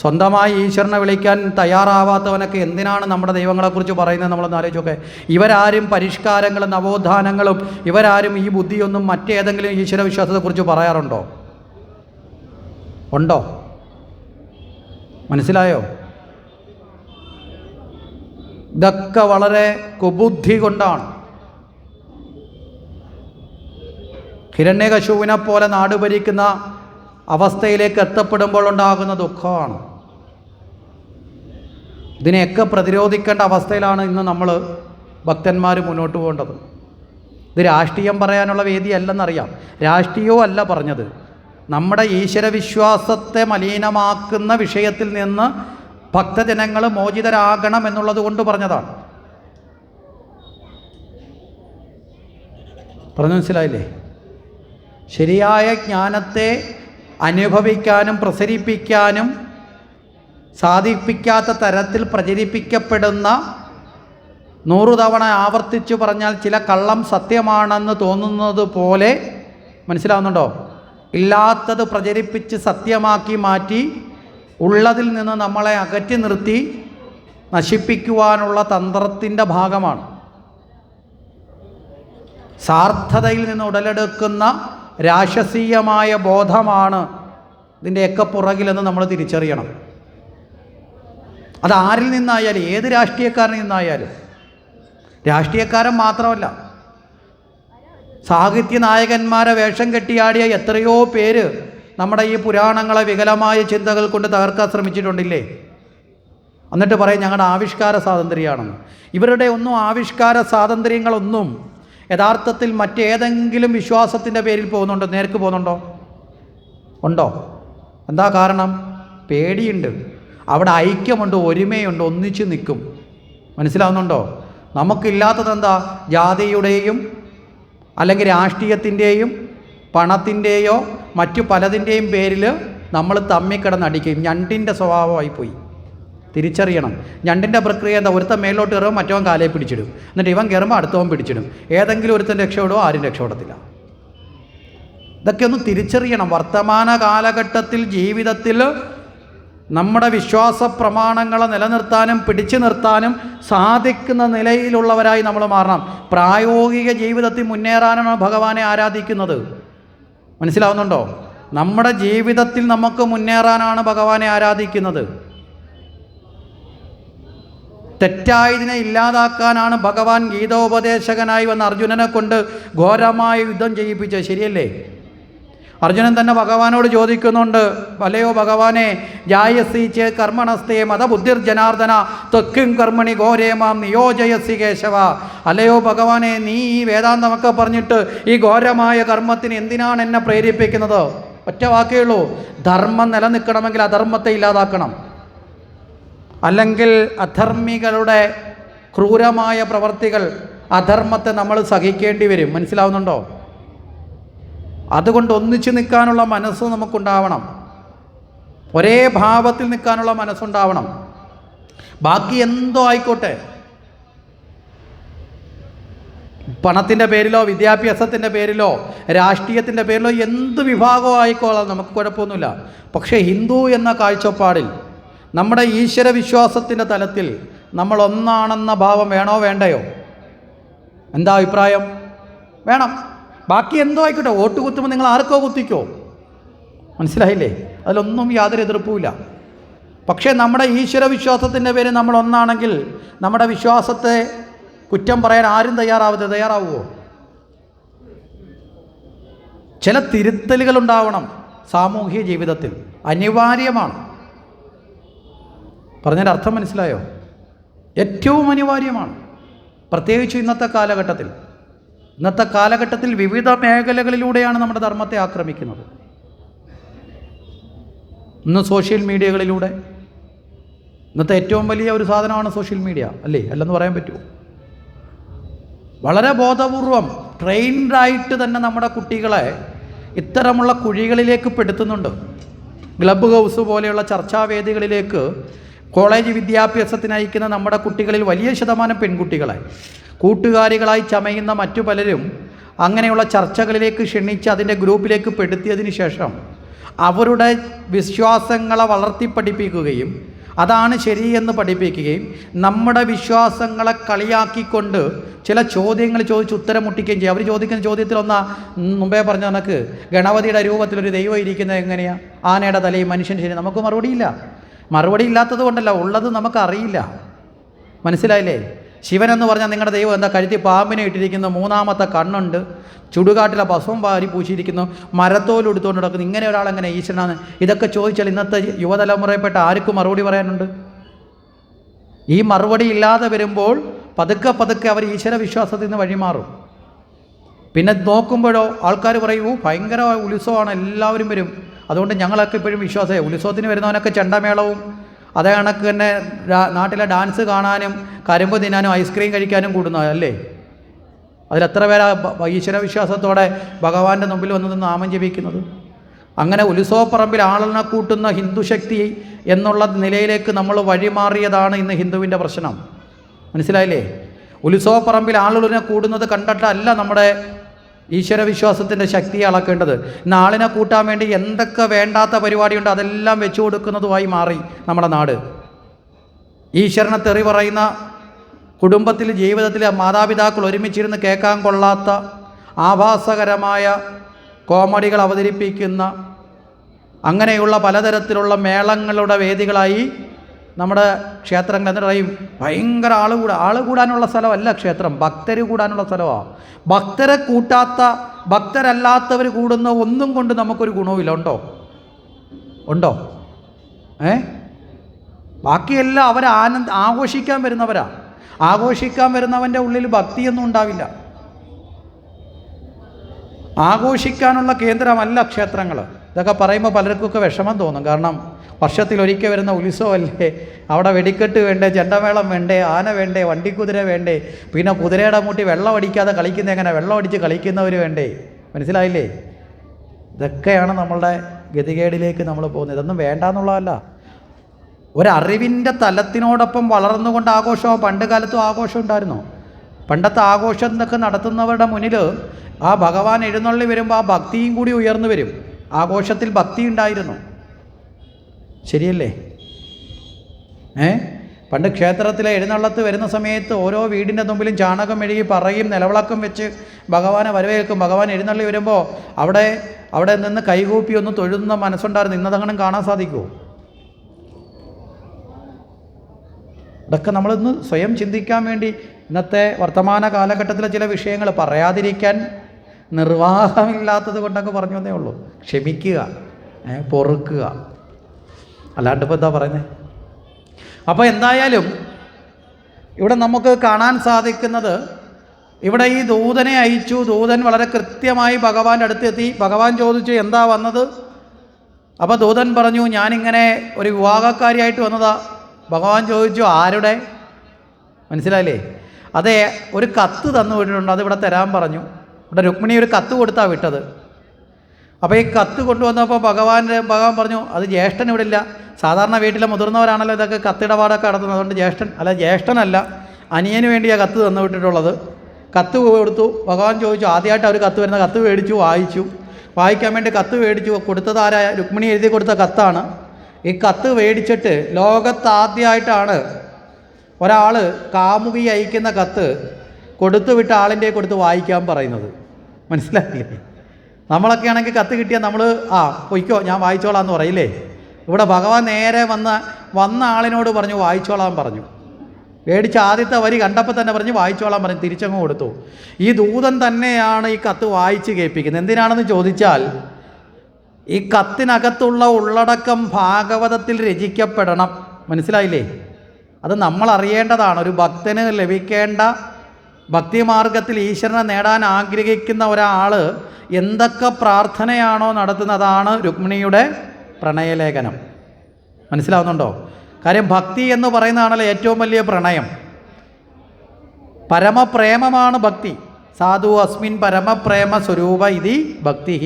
സ്വന്തമായി ഈശ്വരനെ വിളിക്കാൻ തയ്യാറാവാത്തവനൊക്കെ എന്തിനാണ് നമ്മുടെ ദൈവങ്ങളെക്കുറിച്ച് പറയുന്നത്? നമ്മളൊന്ന് ആലോചിച്ചൊക്കെ. ഇവരാരും പരിഷ്കാരങ്ങളും നവോത്ഥാനങ്ങളും ഇവരാരും ഈ ബുദ്ധിയൊന്നും മറ്റേതെങ്കിലും ഈശ്വര വിശ്വാസത്തെക്കുറിച്ച് പറയാറുണ്ടോ? ഉണ്ടോ? മനസ്സിലായോ? ഇതൊക്കെ വളരെ കുബുദ്ധി കൊണ്ടാണ്. ഹിരണ്യകശുവിനെ പോലെ നാട് ഭരിക്കുന്ന അവസ്ഥയിലേക്ക് എത്തപ്പെടുമ്പോൾ ഉണ്ടാകുന്ന ദുഃഖമാണ്. ഇതിനെയൊക്കെ പ്രതിരോധിക്കേണ്ട അവസ്ഥയിലാണ് ഇന്ന് നമ്മൾ ഭക്തന്മാർ മുന്നോട്ട് പോകേണ്ടത്. ഇത് രാഷ്ട്രീയം പറയാനുള്ള വേദിയല്ലെന്നറിയാം. രാഷ്ട്രീയവും അല്ല പറഞ്ഞത്. നമ്മുടെ ഈശ്വരവിശ്വാസത്തെ മലിനമാക്കുന്ന വിഷയത്തിൽ നിന്ന് ഭക്തജനങ്ങൾ മോചിതരാകണം എന്നുള്ളത് കൊണ്ട് പറഞ്ഞതാണ്. പറഞ്ഞു മനസ്സിലായില്ലേ? ശരിയായ ജ്ഞാനത്തെ അനുഭവിക്കാനും പ്രസരിപ്പിക്കാനും സാധിപ്പിക്കാത്ത തരത്തിൽ പ്രചരിപ്പിക്കപ്പെടുന്ന 100 തവണ ആവർത്തിച്ചു പറഞ്ഞാൽ ചില കള്ളം സത്യമാണെന്ന് തോന്നുന്നത് പോലെ, മനസ്സിലാവുന്നുണ്ടോ? ഇല്ലാത്തത് പ്രചരിപ്പിച്ച് സത്യമാക്കി മാറ്റി ഉള്ളതിൽ നിന്ന് നമ്മളെ അകറ്റി നിർത്തി നശിപ്പിക്കുവാനുള്ള തന്ത്രത്തിൻ്റെ ഭാഗമാണ്. സാർത്ഥതയിൽ നിന്ന് ഉടലെടുക്കുന്ന രാക്ഷസീയമായ ബോധമാണ് ഇതിൻ്റെയൊക്കെ പുറകിലെന്ന് നമ്മൾ തിരിച്ചറിയണം. അതാരിൽ നിന്നായാലും, ഏത് രാഷ്ട്രീയക്കാരനിൽ നിന്നായാലും. രാഷ്ട്രീയക്കാരൻ മാത്രമല്ല, സാഹിത്യ നായകന്മാരെ വേഷം കെട്ടിയാടിയ എത്രയോ പേര് നമ്മുടെ ഈ പുരാണങ്ങളെ വികലമായ ചിന്തകൾ കൊണ്ട് തകർക്കാൻ ശ്രമിച്ചിട്ടുണ്ടില്ലേ? എന്നിട്ട് പറയും ഞങ്ങളുടെ ആവിഷ്കാര സ്വാതന്ത്ര്യമാണെന്ന്. ഇവരുടെ ഒന്നും ആവിഷ്കാര സ്വാതന്ത്ര്യങ്ങളൊന്നും യഥാർത്ഥത്തിൽ മറ്റേതെങ്കിലും വിശ്വാസത്തിൻ്റെ പേരിൽ പോകുന്നുണ്ടോ? നേർക്ക് പോകുന്നുണ്ടോ? ഉണ്ടോ? എന്താ കാരണം? പേടിയുണ്ട്. അവിടെ ഐക്യമുണ്ട്, ഒരുമയുണ്ട്, ഒന്നിച്ച് നിൽക്കും. മനസ്സിലാവുന്നുണ്ടോ? നമുക്കില്ലാത്തത് എന്താ? ജാതിയുടെയും അല്ലെങ്കിൽ രാഷ്ട്രീയത്തിൻ്റെയും പണത്തിൻ്റെയോ മറ്റു പലതിൻ്റെയും പേരിൽ നമ്മൾ തമ്മിക്കിടന്നടിക്കും. ഞണ്ടിൻ്റെ സ്വഭാവമായിപ്പോയി. തിരിച്ചറിയണം. ഞണ്ടിൻ്റെ പ്രക്രിയ എന്താ? ഒരുത്തൻ മേലോട്ട് കയറുമ്പോൾ മറ്റവൻ കാലേ പിടിച്ചിടും. എന്നിട്ട് ഇവൻ കയറുമ്പോൾ അടുത്തവൻ പിടിച്ചിടും. ഏതെങ്കിലും ഒരുത്തൻ രക്ഷപ്പെടുമോ? ആരും രക്ഷപ്പെടത്തില്ല. ഇതൊക്കെ ഒന്ന് തിരിച്ചറിയണം. വർത്തമാന കാലഘട്ടത്തിൽ ജീവിതത്തിൽ നമ്മുടെ വിശ്വാസ പ്രമാണങ്ങളെ നിലനിർത്താനും പിടിച്ചു നിർത്താനും സാധിക്കുന്ന നിലയിലുള്ളവരായി നമ്മൾ മാറണം. പ്രായോഗിക ജീവിതത്തിൽ മുന്നേറാനാണ് ഭഗവാനെ ആരാധിക്കുന്നത്. മനസ്സിലാവുന്നുണ്ടോ? നമ്മുടെ ജീവിതത്തിൽ നമുക്ക് മുന്നേറാനാണ് ഭഗവാനെ ആരാധിക്കുന്നത്. തെറ്റായതിനെ ഇല്ലാതാക്കാനാണ് ഭഗവാൻ ഗീതോപദേശകനായി വന്ന അർജുനനെ കൊണ്ട് ഘോരമായ യുദ്ധം ചെയ്യിപ്പിച്ചത്. ശരിയല്ലേ? അർജുനൻ തന്നെ ഭഗവാനോട് ചോദിക്കുന്നുണ്ട്, അല്ലയോ ഭഗവാനെ, ജായസീച്ച് കർമ്മണസ്തേ മതബുദ്ധിർ ജനാർദ്ദന ത്വക്കിം കർമ്മണി ഘോരേമാം നിയോജയസി കേശവ. അല്ലയോ ഭഗവാനെ, നീ ഈ വേദാന്തമൊക്കെ പറഞ്ഞിട്ട് ഈ ഘോരമായ കർമ്മത്തിന് എന്തിനാണ് എന്നെ പ്രേരിപ്പിക്കുന്നത്? ഒറ്റ വാക്കേ ഉള്ളൂ, ധർമ്മം നിലനിൽക്കണമെങ്കിൽ അധർമ്മത്തെ ഇല്ലാതാക്കണം. അല്ലെങ്കിൽ അധർമ്മികളുടെ ക്രൂരമായ പ്രവർത്തികൾ, അധർമ്മത്തെ നമ്മൾ സഹിക്കേണ്ടി വരും. മനസ്സിലാവുന്നുണ്ടോ? അതുകൊണ്ട് ഒന്നിച്ചു നിൽക്കാനുള്ള മനസ്സ് നമുക്കുണ്ടാവണം. ഒരേ ഭാവത്തിൽ നിൽക്കാനുള്ള മനസ്സുണ്ടാവണം. ബാക്കി എന്തോ ആയിക്കോട്ടെ, പണത്തിൻ്റെ പേരിലോ വിദ്യാഭ്യാസത്തിൻ്റെ പേരിലോ രാഷ്ട്രീയത്തിൻ്റെ പേരിലോ എന്ത് വിഭാഗമോ ആയിക്കോളാം, നമുക്ക് കുഴപ്പമൊന്നുമില്ല. പക്ഷേ ഹിന്ദു എന്ന കാഴ്ചപ്പാടിൽ നമ്മുടെ ഈശ്വര വിശ്വാസത്തിൻ്റെ തലത്തിൽ നമ്മൾ ഒന്നാണെന്ന ഭാവം വേണോ വേണ്ടയോ? എന്താ അഭിപ്രായം? വേണം. ബാക്കി എന്തോ ആയിക്കോട്ടെ, വോട്ട് കുത്തുമ്പോൾ നിങ്ങൾ ആർക്കോ കുത്തിക്കോ, മനസ്സിലായില്ലേ? അതിലൊന്നും യാതൊരു എതിർപ്പുമില്ല. പക്ഷേ നമ്മുടെ ഈശ്വര വിശ്വാസത്തിൻ്റെ പേര് നമ്മൾ ഒന്നാണെങ്കിൽ നമ്മുടെ വിശ്വാസത്തെ കുറ്റം പറയാൻ ആരും തയ്യാറാവുമോ? ചില തിരുത്തലുകൾ ഉണ്ടാവണം സാമൂഹിക ജീവിതത്തിൽ, അനിവാര്യമാണ്. പറഞ്ഞതിൻ്റെ അർത്ഥം മനസ്സിലായോ? ഏറ്റവും അനിവാര്യമാണ്. പ്രത്യേകിച്ച് ഇന്നത്തെ കാലഘട്ടത്തിൽ വിവിധ മേഖലകളിലൂടെയാണ് നമ്മുടെ ധർമ്മത്തെ ആക്രമിക്കുന്നത്. ഇന്ന് സോഷ്യൽ മീഡിയകളിലൂടെ, ഇന്നത്തെ ഏറ്റവും വലിയ ഒരു സാധനമാണ് സോഷ്യൽ മീഡിയ, അല്ലേ? അല്ലെന്ന് പറയാൻ പറ്റുമോ? വളരെ ബോധപൂർവം ട്രെയിൻഡായിട്ട് തന്നെ നമ്മുടെ കുട്ടികളെ ഇത്തരമുള്ള കുഴികളിലേക്ക് പെടുത്തുന്നുണ്ട്. ക്ലബ് ഹൗസ് പോലെയുള്ള ചർച്ചാവേദികളിലേക്ക് കോളേജ് വിദ്യാഭ്യാസത്തിന് അയക്കുന്ന നമ്മുടെ കുട്ടികളിൽ വലിയ ശതമാനം പെൺകുട്ടികളെ കൂട്ടുകാരികളായി ചമയുന്ന മറ്റു പലരും അങ്ങനെയുള്ള ചർച്ചകളിലേക്ക് ക്ഷണിച്ച് അതിൻ്റെ ഗ്രൂപ്പിലേക്ക് പെടുത്തിയതിന് ശേഷം അവരുടെ വിശ്വാസങ്ങളെ വളർത്തിപ്പഠിപ്പിക്കുകയും അതാണ് ശരിയെന്ന് പഠിപ്പിക്കുകയും നമ്മുടെ വിശ്വാസങ്ങളെ കളിയാക്കിക്കൊണ്ട് ചില ചോദ്യങ്ങൾ ചോദിച്ച് ഉത്തരം മുട്ടിക്കുകയും ചെയ്യും. അവർ ചോദിക്കുന്ന ചോദ്യത്തിലൊന്നാ മുമ്പേ പറഞ്ഞ കണക്ക് ഗണപതിയുടെ രൂപത്തിലൊരു ദൈവം ഇരിക്കുന്നത് എങ്ങനെയാണ്? ആനയുടെ തലയും മനുഷ്യൻ ശരി. നമുക്ക് മറുപടി ഇല്ലാത്തത് കൊണ്ടല്ല, ഉള്ളത് നമുക്കറിയില്ല. മനസ്സിലായില്ലേ? ശിവൻ എന്ന് പറഞ്ഞാൽ നിങ്ങളുടെ ദൈവം എന്താ? കഴുത്തി പാമ്പിനെ ഇട്ടിരിക്കുന്നു, മൂന്നാമത്തെ കണ്ണുണ്ട്, ചുടുകാട്ടിലെ ഭസ്മം വാരി പൂശിയിരിക്കുന്നു, മരത്തോലെടുത്തുകൊണ്ട് നടക്കുന്നു. ഇങ്ങനെ ഒരാളെങ്ങനെ ഈശ്വരനാണ്? ഇതൊക്കെ ചോദിച്ചാൽ ഇന്നത്തെ യുവതലമുറയിൽപ്പെട്ട ആർക്കും മറുപടി പറയാനുണ്ട്? ഈ മറുപടി ഇല്ലാതെ വരുമ്പോൾ പതുക്കെ അവർ ഈശ്വര വിശ്വാസത്തിൽ നിന്ന് വഴിമാറും. പിന്നെ നോക്കുമ്പോഴോ ആൾക്കാർ പറയൂ ഭയങ്കര ഉത്സവമാണ്, എല്ലാവരും വരും, അതുകൊണ്ട് ഞങ്ങളൊക്കെ ഇപ്പോഴും വിശ്വാസമായി. ഉത്സവത്തിന് വരുന്നവനൊക്കെ ചെണ്ടമേളവും അതേ കണക്ക് തന്നെ നാട്ടിലെ ഡാൻസ് കാണാനും കരിമ്പ് തിന്നാനും ഐസ്ക്രീം കഴിക്കാനും കൂടുന്ന അല്ലേ? അതിലെത്ര പേരാ ഈശ്വര വിശ്വാസത്തോടെ ഭഗവാന്റെ മുമ്പിൽ വന്ന് നാമം ജപിക്കുന്നത്? അങ്ങനെ ഉത്സവപ്പറമ്പിൽ ആളെണ്ണ കൂട്ടുന്ന ഹിന്ദുശക്തി എന്നുള്ള നിലയിലേക്ക് നമ്മൾ വഴിമാറിയതാണ് ഇന്ന് ഹിന്ദുവിൻ്റെ പ്രശ്നം. മനസ്സിലായില്ലേ? ഉത്സവപ്പറമ്പിൽ ആളുകളിനെ കൂടുന്നത് കണ്ടിട്ടല്ല നമ്മുടെ ഈശ്വര വിശ്വാസത്തിൻ്റെ ശക്തിയെ അളക്കേണ്ടത്. ഇന്ന് ആളിനെ കൂട്ടാൻ വേണ്ടി എന്തൊക്കെ വേണ്ടാത്ത പരിപാടിയുണ്ട് അതെല്ലാം വെച്ചു കൊടുക്കുന്നതുമായി മാറി നമ്മുടെ നാട്. ഈശ്വരനെ തെറി പറയുന്ന കുടുംബത്തിൽ ജീവിതത്തിൽ മാതാപിതാക്കൾ ഒരുമിച്ചിരുന്ന് കേൾക്കാൻ കൊള്ളാത്ത ആഭാസകരമായ കോമഡികൾ അവതരിപ്പിക്കുന്ന അങ്ങനെയുള്ള പലതരത്തിലുള്ള മേളങ്ങളുടെ വേദികളായി നമ്മുടെ ക്ഷേത്രങ്ങൾ. എന്നിട്ട് പറയും ഭയങ്കര ആൾ കൂടാനുള്ള സ്ഥലമല്ല ക്ഷേത്രം, ഭക്തർ കൂടാനുള്ള സ്ഥലമാണ്. ഭക്തരെ കൂട്ടാത്ത ഭക്തരല്ലാത്തവർ കൂടുന്ന ഒന്നും കൊണ്ട് നമുക്കൊരു ഗുണവുമില്ല. ഉണ്ടോ? ബാക്കിയെല്ലാം അവർ ആഘോഷിക്കാൻ വരുന്നവരാ. ആഘോഷിക്കാൻ വരുന്നവൻ്റെ ഉള്ളിൽ ഭക്തിയൊന്നും ഉണ്ടാവില്ല. ആഘോഷിക്കാനുള്ള കേന്ദ്രമല്ല ക്ഷേത്രങ്ങൾ. ഇതൊക്കെ പറയുമ്പോൾ പലർക്കൊക്കെ വിഷമം തോന്നും. കാരണം വർഷത്തിലൊരിക്കൽ വരുന്ന ഉത്സവമല്ലേ, അവിടെ വെടിക്കെട്ട് വേണ്ടേ, ചെണ്ടമേളം വേണ്ടേ, ആന വേണ്ടേ, വണ്ടിക്കുതിര വേണ്ടേ, പിന്നെ കുതിരയുടെ മുട്ടി വെള്ളം അടിക്കാതെ കളിക്കുന്ന എങ്ങനെ, വെള്ളം അടിച്ച് കളിക്കുന്നവർ വേണ്ടേ? മനസ്സിലായില്ലേ? ഇതൊക്കെയാണ് നമ്മളുടെ ഗതികേടിലേക്ക് നമ്മൾ പോകുന്നത്. ഇതൊന്നും വേണ്ടാന്നുള്ളതല്ല, ഒരറിവിൻ്റെ തലത്തിനോടൊപ്പം വളർന്നുകൊണ്ട് ആഘോഷവും. പണ്ട് കാലത്തും ആഘോഷം ഉണ്ടായിരുന്നു. പണ്ടത്തെ ആഘോഷം എന്നൊക്കെ നടത്തുന്നവരുടെ മുന്നിൽ ആ ഭഗവാൻ എഴുന്നള്ളി വരുമ്പോൾ ആ ഭക്തിയും കൂടി ഉയർന്നു വരും. ആഘോഷത്തിൽ ഭക്തി ഉണ്ടായിരുന്നു. ശരിയല്ലേ? പണ്ട് ക്ഷേത്രത്തിലെ എഴുന്നള്ളത്ത് വരുന്ന സമയത്ത് ഓരോ വീടിൻ്റെ മുമ്പിലും ചാണകം മെഴുകി പറയും നിലവിളക്കം വെച്ച് ഭഗവാനെ വരവേൽക്കും. ഭഗവാൻ എഴുന്നള്ളി വരുമ്പോൾ അവിടെ നിന്ന് കൈകൂപ്പി ഒന്ന് തൊഴുന്ന മനസ്സുണ്ടായിരുന്നു. ഇന്നതങ്ങനെ കാണാൻ സാധിക്കുമോ? ഇതൊക്കെ നമ്മളിന്ന് സ്വയം ചിന്തിക്കാൻ വേണ്ടി ഇന്നത്തെ വർത്തമാന കാലഘട്ടത്തിലെ ചില വിഷയങ്ങൾ പറയാതിരിക്കാൻ നിർവാഹമില്ലാത്തത് കൊണ്ടൊക്കെ പറഞ്ഞു എന്നേ ഉള്ളൂ. ക്ഷമിക്കുക, പൊറുക്കുക, അല്ലാണ്ട് ഇപ്പോൾ എന്താ പറയുന്നത്? അപ്പോൾ എന്തായാലും ഇവിടെ നമുക്ക് കാണാൻ സാധിക്കുന്നത്, ഇവിടെ ഈ ദൂതനെ അയച്ചു. ദൂതൻ വളരെ കൃത്യമായി ഭഗവാന്റെ അടുത്തെത്തി. ഭഗവാൻ ചോദിച്ചു, എന്താ വന്നത്? അപ്പോൾ ദൂതൻ പറഞ്ഞു, ഞാനിങ്ങനെ ഒരു വിവാഹക്കാരിയായിട്ട് വന്നതാ. ഭഗവാൻ ചോദിച്ചു, ആരുടെ? മനസ്സിലായില്ലേ? അതെ, ഒരു കത്ത് തന്നു വിട്ടിട്ടുണ്ട്, അത് ഇവിടെ തരാൻ പറഞ്ഞു. ഇവിടെ രുക്മിണി ഒരു കത്ത് കൊടുത്താണ് വിട്ടത്. അപ്പോൾ ഈ കത്ത് കൊണ്ടുവന്നപ്പോൾ ഭഗവാൻ പറഞ്ഞു, അത് ജ്യേഷ്ഠൻ ഇവിടെ ഇല്ല. സാധാരണ വീട്ടിലെ മുതിർന്നവരാണല്ലോ ഇതൊക്കെ കത്തിടപാടൊക്കെ നടത്തുന്നത്. അതുകൊണ്ട് ജ്യേഷ്ഠനല്ല, അനിയന് വേണ്ടിയാണ് കത്ത് തന്നു വിട്ടിട്ടുള്ളത്. കത്ത് കൊടുത്തു. ഭഗവാൻ ചോദിച്ചു, ആദ്യമായിട്ട് അവർ കത്ത് വരുന്ന കത്ത് മേടിച്ചു, വായിക്കാൻ വേണ്ടി കത്ത് മേടിച്ചു. കൊടുത്തത് ആരായ? രുക്മിണി എഴുതി കൊടുത്ത കത്താണ്. ഈ കത്ത് മേടിച്ചിട്ട് ലോകത്താദ്യമായിട്ടാണ് ഒരാൾ കാമുകി അയക്കുന്ന കത്ത് കൊടുത്തു വിട്ട ആളിൻ്റെ കൊടുത്ത് വായിക്കാൻ പറയുന്നത്. മനസ്സിലാക്കില്ലേ? നമ്മളൊക്കെ ആണെങ്കിൽ കത്ത് കിട്ടിയാൽ നമ്മൾ പൊയ്ക്കോ ഞാൻ വായിച്ചോളാം എന്ന് പറയില്ലേ? ഇവിടെ ഭഗവാൻ നേരെ വന്ന ആളിനോട് പറഞ്ഞു വായിച്ചോളാൻ പറഞ്ഞു. മേടിച്ച ആദ്യത്തെ വരി കണ്ടപ്പോൾ തന്നെ പറഞ്ഞ് വായിച്ചോളാൻ പറഞ്ഞു, തിരിച്ചങ്ങ് കൊടുത്തു. ഈ ദൂതൻ തന്നെയാണ് ഈ കത്ത് വായിച്ച് കേൾപ്പിക്കുന്നത്. എന്തിനാണെന്ന് ചോദിച്ചാൽ, ഈ കത്തിനകത്തുള്ള ഉള്ളടക്കം ഭാഗവതത്തിൽ രചിക്കപ്പെടണം. മനസ്സിലായില്ലേ? അത് നമ്മൾ അറിയേണ്ടതാണ്. ഒരു ഭക്തന് ലഭിക്കേണ്ട ഭക്തിമാർഗത്തിൽ ഈശ്വരനെ നേടാൻ ആഗ്രഹിക്കുന്ന ഒരാൾ എന്തൊക്കെ പ്രാർത്ഥനയാണോ നടത്തുന്നതാണ് രുക്മിണിയുടെ പ്രണയലേഖനം. മനസ്സിലാവുന്നുണ്ടോ? കാര്യം ഭക്തി എന്ന് പറയുന്നതാണല്ലോ ഏറ്റവും വലിയ പ്രണയം. പരമപ്രേമമാണ് ഭക്തി. സാധു അസ്മിൻ പരമപ്രേമ സ്വരൂപ ഇതി ഭക്തി.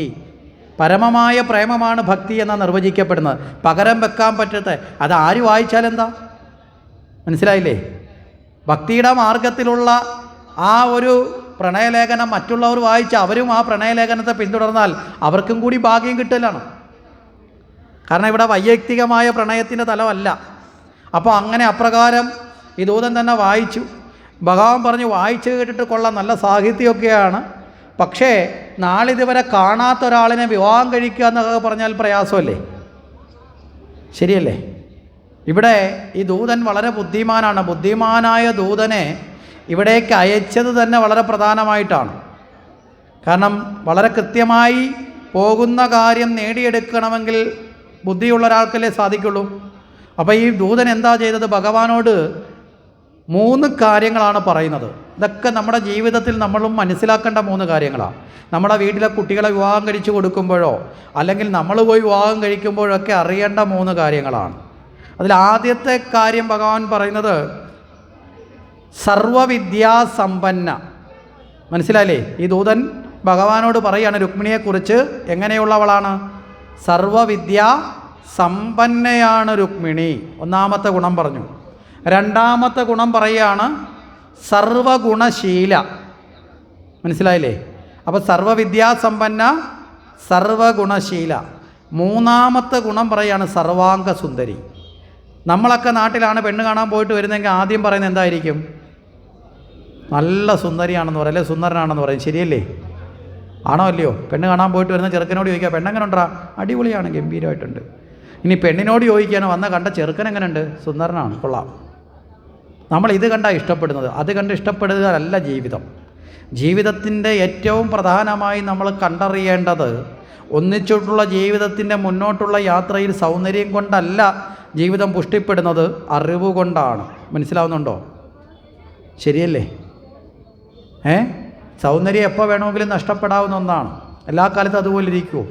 പരമമായ പ്രേമമാണ് ഭക്തി എന്നാണ് നിർവചിക്കപ്പെടുന്നത്. പകരം വെക്കാൻ പറ്റത്ത അത് ആര് വായിച്ചാലെന്താ? മനസ്സിലായില്ലേ? ഭക്തിയുടെ മാർഗത്തിലുള്ള ആ ഒരു പ്രണയലേഖനം മറ്റുള്ളവർ വായിച്ച് അവരും ആ പ്രണയലേഖനത്തെ പിന്തുടർന്നാൽ അവർക്കും കൂടി ഭാഗ്യം കിട്ടലാണ്. കാരണം ഇവിടെ വൈയക്തികമായ പ്രണയത്തിൻ്റെ തലമല്ല. അപ്പോൾ അങ്ങനെ അപ്രകാരം ഈ ദൂതൻ തന്നെ വായിച്ചു. ഭഗവാൻ പറഞ്ഞു, വായിച്ച് കേട്ടിട്ട് കൊള്ളാം, നല്ല സാഹിത്യമൊക്കെയാണ്. പക്ഷേ നാളിതുവരെ കാണാത്ത ഒരാളിനെ വിവാഹം കഴിക്കുക എന്നൊക്കെ പറഞ്ഞാൽ പ്രയാസമല്ലേ? ശരിയല്ലേ? ഇവിടെ ഈ ദൂതൻ വളരെ ബുദ്ധിമാനാണ്. ബുദ്ധിമാനായ ദൂതനെ ഇവിടേക്ക് അയച്ചത് തന്നെ വളരെ പ്രധാനമായിട്ടാണ്. കാരണം വളരെ കൃത്യമായി പോകുന്ന കാര്യം നേടിയെടുക്കണമെങ്കിൽ ബുദ്ധിയുള്ള ഒരാൾക്കല്ലേ സാധിക്കുള്ളൂ. അപ്പോൾ ഈ ദൂതൻ എന്താ ചെയ്തത്? ഭഗവാനോട് 3 കാര്യങ്ങളാണ് പറയുന്നത്. ഇതൊക്കെ നമ്മുടെ ജീവിതത്തിൽ നമ്മളും മനസ്സിലാക്കേണ്ട 3 കാര്യങ്ങളാണ്. നമ്മുടെ വീട്ടിലെ കുട്ടികളെ വിവാഹം കഴിച്ചു കൊടുക്കുമ്പോഴോ അല്ലെങ്കിൽ നമ്മൾ പോയി വിവാഹം കഴിക്കുമ്പോഴൊക്കെ അറിയേണ്ട 3 കാര്യങ്ങളാണ്. അതിൽ ആദ്യത്തെ കാര്യം ഭഗവാൻ പറയുന്നത് സർവവിദ്യാസമ്പന്ന. മനസ്സിലായില്ലേ? ഈ ദൂതൻ ഭഗവാനോട് പറയുകയാണ് രുക്മിണിയെക്കുറിച്ച് എങ്ങനെയുള്ളവളാണ്? സർവവിദ്യാ സമ്പന്നയാണ് രുക്മിണി. ഒന്നാമത്തെ ഗുണം പറഞ്ഞു. രണ്ടാമത്തെ ഗുണം പറയുകയാണ് സർവഗുണശീല. മനസ്സിലായില്ലേ? അപ്പോൾ സർവവിദ്യാസമ്പന്ന, സർവഗുണശീല. മൂന്നാമത്തെ ഗുണം പറയുകയാണ് സർവാംഗ സുന്ദരി. നമ്മളൊക്കെ നാട്ടിലാണ് പെണ്ണ് കാണാൻ പോയിട്ട് വരുന്നതെങ്കിൽ ആദ്യം പറയുന്നത് എന്തായിരിക്കും? നല്ല സുന്ദരിയാണെന്ന് പറയും, അല്ലേ സുന്ദരനാണെന്ന് പറയും. ശരിയല്ലേ? ആണോ അല്ലയോ? പെണ്ണ് കാണാൻ പോയിട്ട് വരുന്ന ചെറുക്കനോട് ചോദിക്കുക, പെണ്ണെങ്ങനെ ഉണ്ടാ? അടിപൊളിയാണ്, ഗംഭീരമായിട്ടുണ്ട്. ഇനി പെണ്ണിനോട് ചോദിക്കാനോ, വന്ന കണ്ട ചെറുക്കൻ എങ്ങനെയുണ്ട്? സുന്ദരനാണ്, കൊള്ളാം. നമ്മൾ ഇത് കണ്ടാണ് ഇഷ്ടപ്പെടുന്നത്. അത് കണ്ട് ഇഷ്ടപ്പെടുകയല്ല ജീവിതം. ജീവിതത്തിൻ്റെ ഏറ്റവും പ്രധാനമായി നമ്മൾ കണ്ടറിയേണ്ടത്, ഒന്നിച്ചിട്ടുള്ള ജീവിതത്തിൻ്റെ മുന്നോട്ടുള്ള യാത്രയിൽ സൗന്ദര്യം കൊണ്ടല്ല ജീവിതം പുഷ്ടിപ്പെടുന്നത്, അറിവ് കൊണ്ടാണ്. മനസ്സിലാവുന്നുണ്ടോ? ശരിയല്ലേ? സൗന്ദര്യം എപ്പോൾ വേണമെങ്കിലും നഷ്ടപ്പെടാവുന്ന ഒന്നാണ്. എല്ലാ കാലത്തും അതുപോലെ ഇരിക്കുമോ?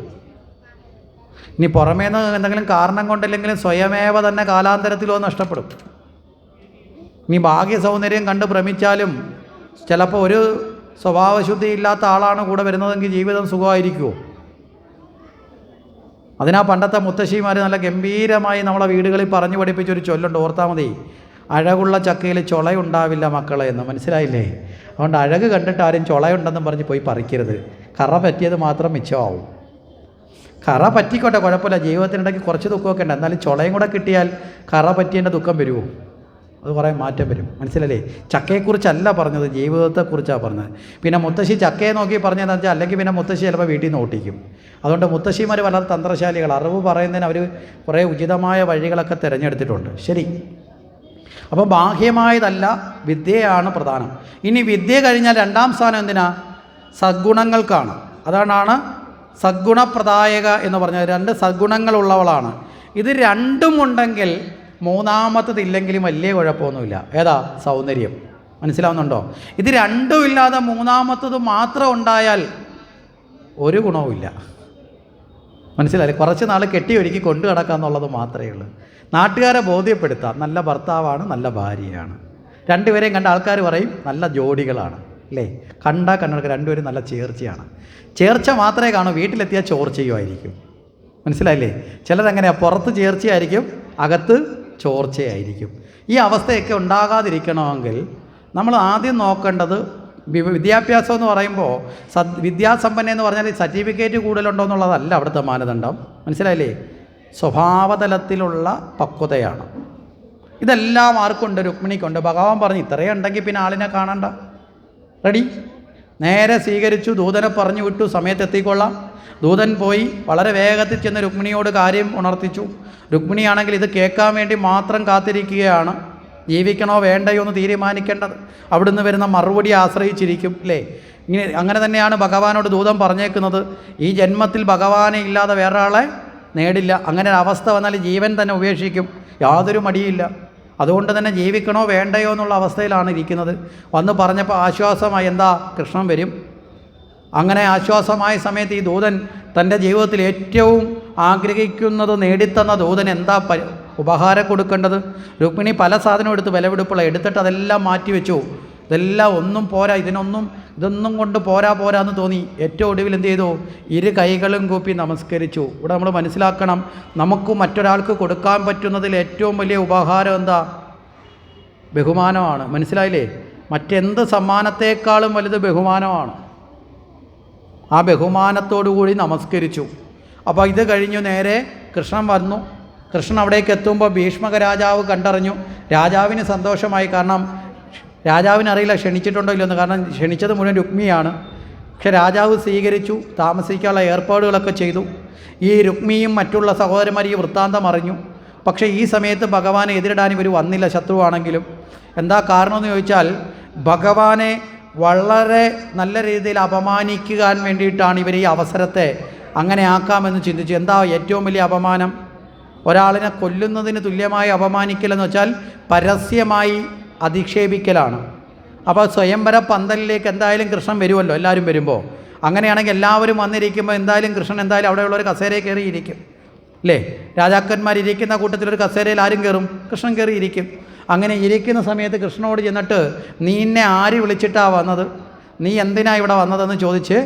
ഇനി പുറമേന്ന് എന്തെങ്കിലും കാരണം കൊണ്ടില്ലെങ്കിലും സ്വയമേവ തന്നെ കാലാന്തരത്തിലോ നഷ്ടപ്പെടും. ഇനി ഭാഗ്യ സൗന്ദര്യം കണ്ട് ഭ്രമിച്ചാലും ചിലപ്പോൾ ഒരു സ്വഭാവശുദ്ധി ഇല്ലാത്ത ആളാണ് കൂടെ വരുന്നതെങ്കിൽ ജീവിതം സുഖമായിരിക്കുമോ? അതിനാ പണ്ടത്തെ മുത്തശ്ശിമാർ നല്ല ഗംഭീരമായി നമ്മളെ വീടുകളിൽ പറഞ്ഞു പഠിപ്പിച്ചൊരു ചൊല്ലുണ്ട്, ഓർത്താൽ മതി. അഴകുള്ള ചക്കയിൽ ചൊളയുണ്ടാവില്ല മക്കളെ എന്ന്. മനസ്സിലായില്ലേ? അതുകൊണ്ട് അഴക് കണ്ടിട്ട് ആരും ചൊളയുണ്ടെന്നും പറഞ്ഞ് പോയി പറിക്കരുത്. കറ പറ്റിയത് മാത്രം മിച്ചമാവും. കറ പറ്റിക്കോട്ടെ, കുഴപ്പമില്ല, ജീവിതത്തിനിടയ്ക്ക് കുറച്ച് ദുഃഖമൊക്കെ ഉണ്ട്, എന്നാലും ചുളയും കൂടെ കിട്ടിയാൽ കറ പറ്റിയതിൻ്റെ ദുഃഖം വരുമോ? അത് കുറേ മാറ്റം വരും. മനസ്സിലല്ലേ? ചക്കയെക്കുറിച്ചല്ല പറഞ്ഞത്, ജീവിതത്തെക്കുറിച്ചാണ് പറഞ്ഞത്. പിന്നെ മുത്തശ്ശി ചക്കയെ നോക്കി പറഞ്ഞതെന്ന് വെച്ചാൽ അല്ലെങ്കിൽ പിന്നെ മുത്തശ്ശി ചിലപ്പോൾ വീട്ടിൽ നിന്ന് ഓട്ടിക്കും. അതുകൊണ്ട് മുത്തശ്ശിമാർ വളരെ തന്ത്രശാലികൾ, അറിവ് പറയുന്നതിന് അവർ കുറേ ഉചിതമായ വഴികളൊക്കെ തിരഞ്ഞെടുത്തിട്ടുണ്ട്. ശരി, അപ്പോൾ ബാഹ്യമായതല്ല, വിദ്യയാണ് പ്രധാനം. ഇനി വിദ്യ കഴിഞ്ഞാൽ രണ്ടാം സ്ഥാനം എന്തിനാ? സദ്ഗുണങ്ങൾക്കാണ്. അതാണ് സദ്ഗുണപ്രദായക എന്ന് പറഞ്ഞത്. 2 സദ്ഗുണങ്ങളുള്ളവളാണ്. ഇത് രണ്ടും ഉണ്ടെങ്കിൽ മൂന്നാമത്തതില്ലെങ്കിലും വലിയ കുഴപ്പമൊന്നുമില്ല. ഏതാ? സൗന്ദര്യം. മനസ്സിലാവുന്നുണ്ടോ? ഇത് രണ്ടും ഇല്ലാതെ മൂന്നാമത്തത് മാത്രം ഉണ്ടായാൽ ഒരു ഗുണവുമില്ല. മനസ്സിലായില്ലേ? കുറച്ച് നാൾ കെട്ടിയൊരുക്കി കൊണ്ടു കിടക്കുക എന്നുള്ളത് മാത്രമേ ഉള്ളൂ. നാട്ടുകാരെ ബോധ്യപ്പെടുത്താം, നല്ല ഭർത്താവാണ്, നല്ല ഭാര്യയാണ്. രണ്ടുപേരെയും കണ്ട ആൾക്കാർ പറയും നല്ല ജോഡികളാണ്, അല്ലേ? കണ്ടാൽ കണ്ണടക്ക് രണ്ടുപേരും നല്ല ചേർച്ചയാണ്. ചേർച്ച മാത്രമേ കാണൂ, വീട്ടിലെത്തിയാൽ ചോർച്ചയുമായിരിക്കും. മനസ്സിലായില്ലേ? ചിലരങ്ങനെയാണ്, പുറത്ത് ചേർച്ചയായിരിക്കും, അകത്ത് ചോർച്ചയായിരിക്കും. ഈ അവസ്ഥയൊക്കെ ഉണ്ടാകാതിരിക്കണമെങ്കിൽ നമ്മൾ ആദ്യം നോക്കേണ്ടത് വിദ്യാഭ്യാസം എന്ന് പറയുമ്പോൾ വിദ്യാസമ്പന്ന എന്ന് പറഞ്ഞാൽ സർട്ടിഫിക്കറ്റ് കൂടുതലുണ്ടോ എന്നുള്ളതല്ല അവിടുത്തെ മാനദണ്ഡം. മനസ്സിലായില്ലേ? സ്വഭാവതലത്തിലുള്ള പക്വതയാണ്. ഇതെല്ലാം ആർക്കുണ്ട്? രുക്മിണിക്കുണ്ട്. ഭഗവാൻ പറഞ്ഞു ഇത്രയും ഉണ്ടെങ്കിൽ പിന്നെ ആളിനെ കാണണ്ട. റെഡി? നേരെ സ്വീകരിച്ചു, ദൂതനെ പറഞ്ഞു വിട്ടു, സമയത്ത് എത്തിക്കൊള്ളാം. ദൂതൻ പോയി വളരെ വേഗത്തിൽ ചെന്ന് രുക്മിണിയോട് കാര്യം ഉണർത്തിച്ചു. രുക്മിണിയാണെങ്കിൽ ഇത് കേൾക്കാൻ വേണ്ടി മാത്രം കാത്തിരിക്കുകയാണ്. ജീവിക്കണോ വേണ്ടയോ എന്ന് തീരുമാനിക്കേണ്ടത് അവിടുന്ന് വരുന്ന മറുപടി ആശ്രയിച്ചിരിക്കും, അല്ലേ? അങ്ങനെ തന്നെയാണ് ഭഗവാനോട് ദൂതൻ പറഞ്ഞേക്കുന്നത്. ഈ ജന്മത്തിൽ ഭഗവാനെ ഇല്ലാതെ വേറെ ആളെ നേടില്ല. അങ്ങനെ ഒരു അവസ്ഥ വന്നാൽ ജീവൻ തന്നെ ഉപേക്ഷിക്കും, യാതൊരു മടിയില്ല. അതുകൊണ്ട് തന്നെ ജീവിക്കണോ വേണ്ടയോ എന്നുള്ള അവസ്ഥയിലാണ് ഇരിക്കുന്നത്. വന്ന് പറഞ്ഞപ്പോൾ ആശ്വാസമായി, എന്താ കൃഷ്ണൻ വരും. അങ്ങനെ ആശ്വാസമായ സമയത്ത് ഈ ദൂതൻ തൻ്റെ ജീവിതത്തിൽ ഏറ്റവും ആഗ്രഹിക്കുന്നത് നേടിത്തന്ന ദൂതൻ എന്താ ഉപഹാരം കൊടുക്കേണ്ടത്? രുക്മിണി പല സാധനവും എടുത്ത് വിലപിടിപ്പുള്ള എടുത്തിട്ട് അതെല്ലാം മാറ്റിവെച്ചു. ഇതെല്ലാം ഒന്നും പോരാ, ഇതൊന്നും കൊണ്ട് പോരാന്ന് തോന്നി. ഏറ്റവും ഒടുവിൽ എന്ത് ചെയ്തു? 2 കൈകളും കൂപ്പി നമസ്കരിച്ചു. ഇവിടെ നമ്മൾ മനസ്സിലാക്കണം, നമുക്ക് മറ്റൊരാൾക്ക് കൊടുക്കാൻ പറ്റുന്നതിൽ ഏറ്റവും വലിയ ഉപഹാരം എന്താ? ബഹുമാനമാണ്. മനസ്സിലായില്ലേ? മറ്റെന്ത് സമ്മാനത്തെക്കാളും വലുത് ബഹുമാനമാണ്. ആ ബഹുമാനത്തോടുകൂടി നമസ്കരിച്ചു. അപ്പോൾ ഇത് കഴിഞ്ഞു നേരെ കൃഷ്ണൻ വന്നു. കൃഷ്ണൻ അവിടേക്ക് എത്തുമ്പോൾ ഭീഷ്മക രാജാവ് കണ്ടറിഞ്ഞു. രാജാവിന് സന്തോഷമായി. കാരണം രാജാവിനറിയില്ല ക്ഷണിച്ചിട്ടുണ്ടോ ഇല്ലെന്ന്. കാരണം ക്ഷണിച്ചത് മുഴുവൻ രുക്മിയാണ്. പക്ഷെ രാജാവ് സ്വീകരിച്ചു, താമസിക്കാനുള്ള ഏർപ്പാടുകളൊക്കെ ചെയ്തു. ഈ രുക്മിയും മറ്റുള്ള സഹോദരന്മാർ ഈ വൃത്താന്തം അറിഞ്ഞു. പക്ഷേ ഈ സമയത്ത് ഭഗവാനെ എതിരിടാൻ ഇവർ വന്നില്ല, ശത്രുവാണെങ്കിലും. എന്താ കാരണമെന്ന് ചോദിച്ചാൽ ഭഗവാനെ വളരെ നല്ല രീതിയിൽ അപമാനിക്കാൻ വേണ്ടിയിട്ടാണ് ഇവർ ഈ അവസരത്തെ അങ്ങനെ ആക്കാമെന്ന് ചിന്തിച്ചു. എന്താ ഏറ്റവും വലിയ അപമാനം? ഒരാളിനെ കൊല്ലുന്നതിന് തുല്യമായി അപമാനിക്കലെന്ന് വെച്ചാൽ പരസ്യമായി അധിക്ഷേപിക്കലാണ്. അപ്പോൾ സ്വയംവര പന്തലിലേക്ക് എന്തായാലും കൃഷ്ണൻ വരുമല്ലോ, എല്ലാവരും വരുമ്പോൾ. അങ്ങനെയാണെങ്കിൽ എല്ലാവരും വന്നിരിക്കുമ്പോൾ എന്തായാലും കൃഷ്ണൻ എന്തായാലും അവിടെയുള്ളൊരു കസേരയിൽ കയറിയിരിക്കും, അല്ലേ? രാജാക്കന്മാരിരിക്കുന്ന കൂട്ടത്തിലൊരു കസേരയിൽ ആരും കയറും? കൃഷ്ണൻ കയറിയിരിക്കും. അങ്ങനെ ഇരിക്കുന്ന സമയത്ത് കൃഷ്ണനോട് ചെന്നിട്ട് നീ എന്നെ ആര് വിളിച്ചിട്ടാണ് വന്നത്, നീ എന്തിനാണ് ഇവിടെ വന്നതെന്ന് ചോദിച്ച്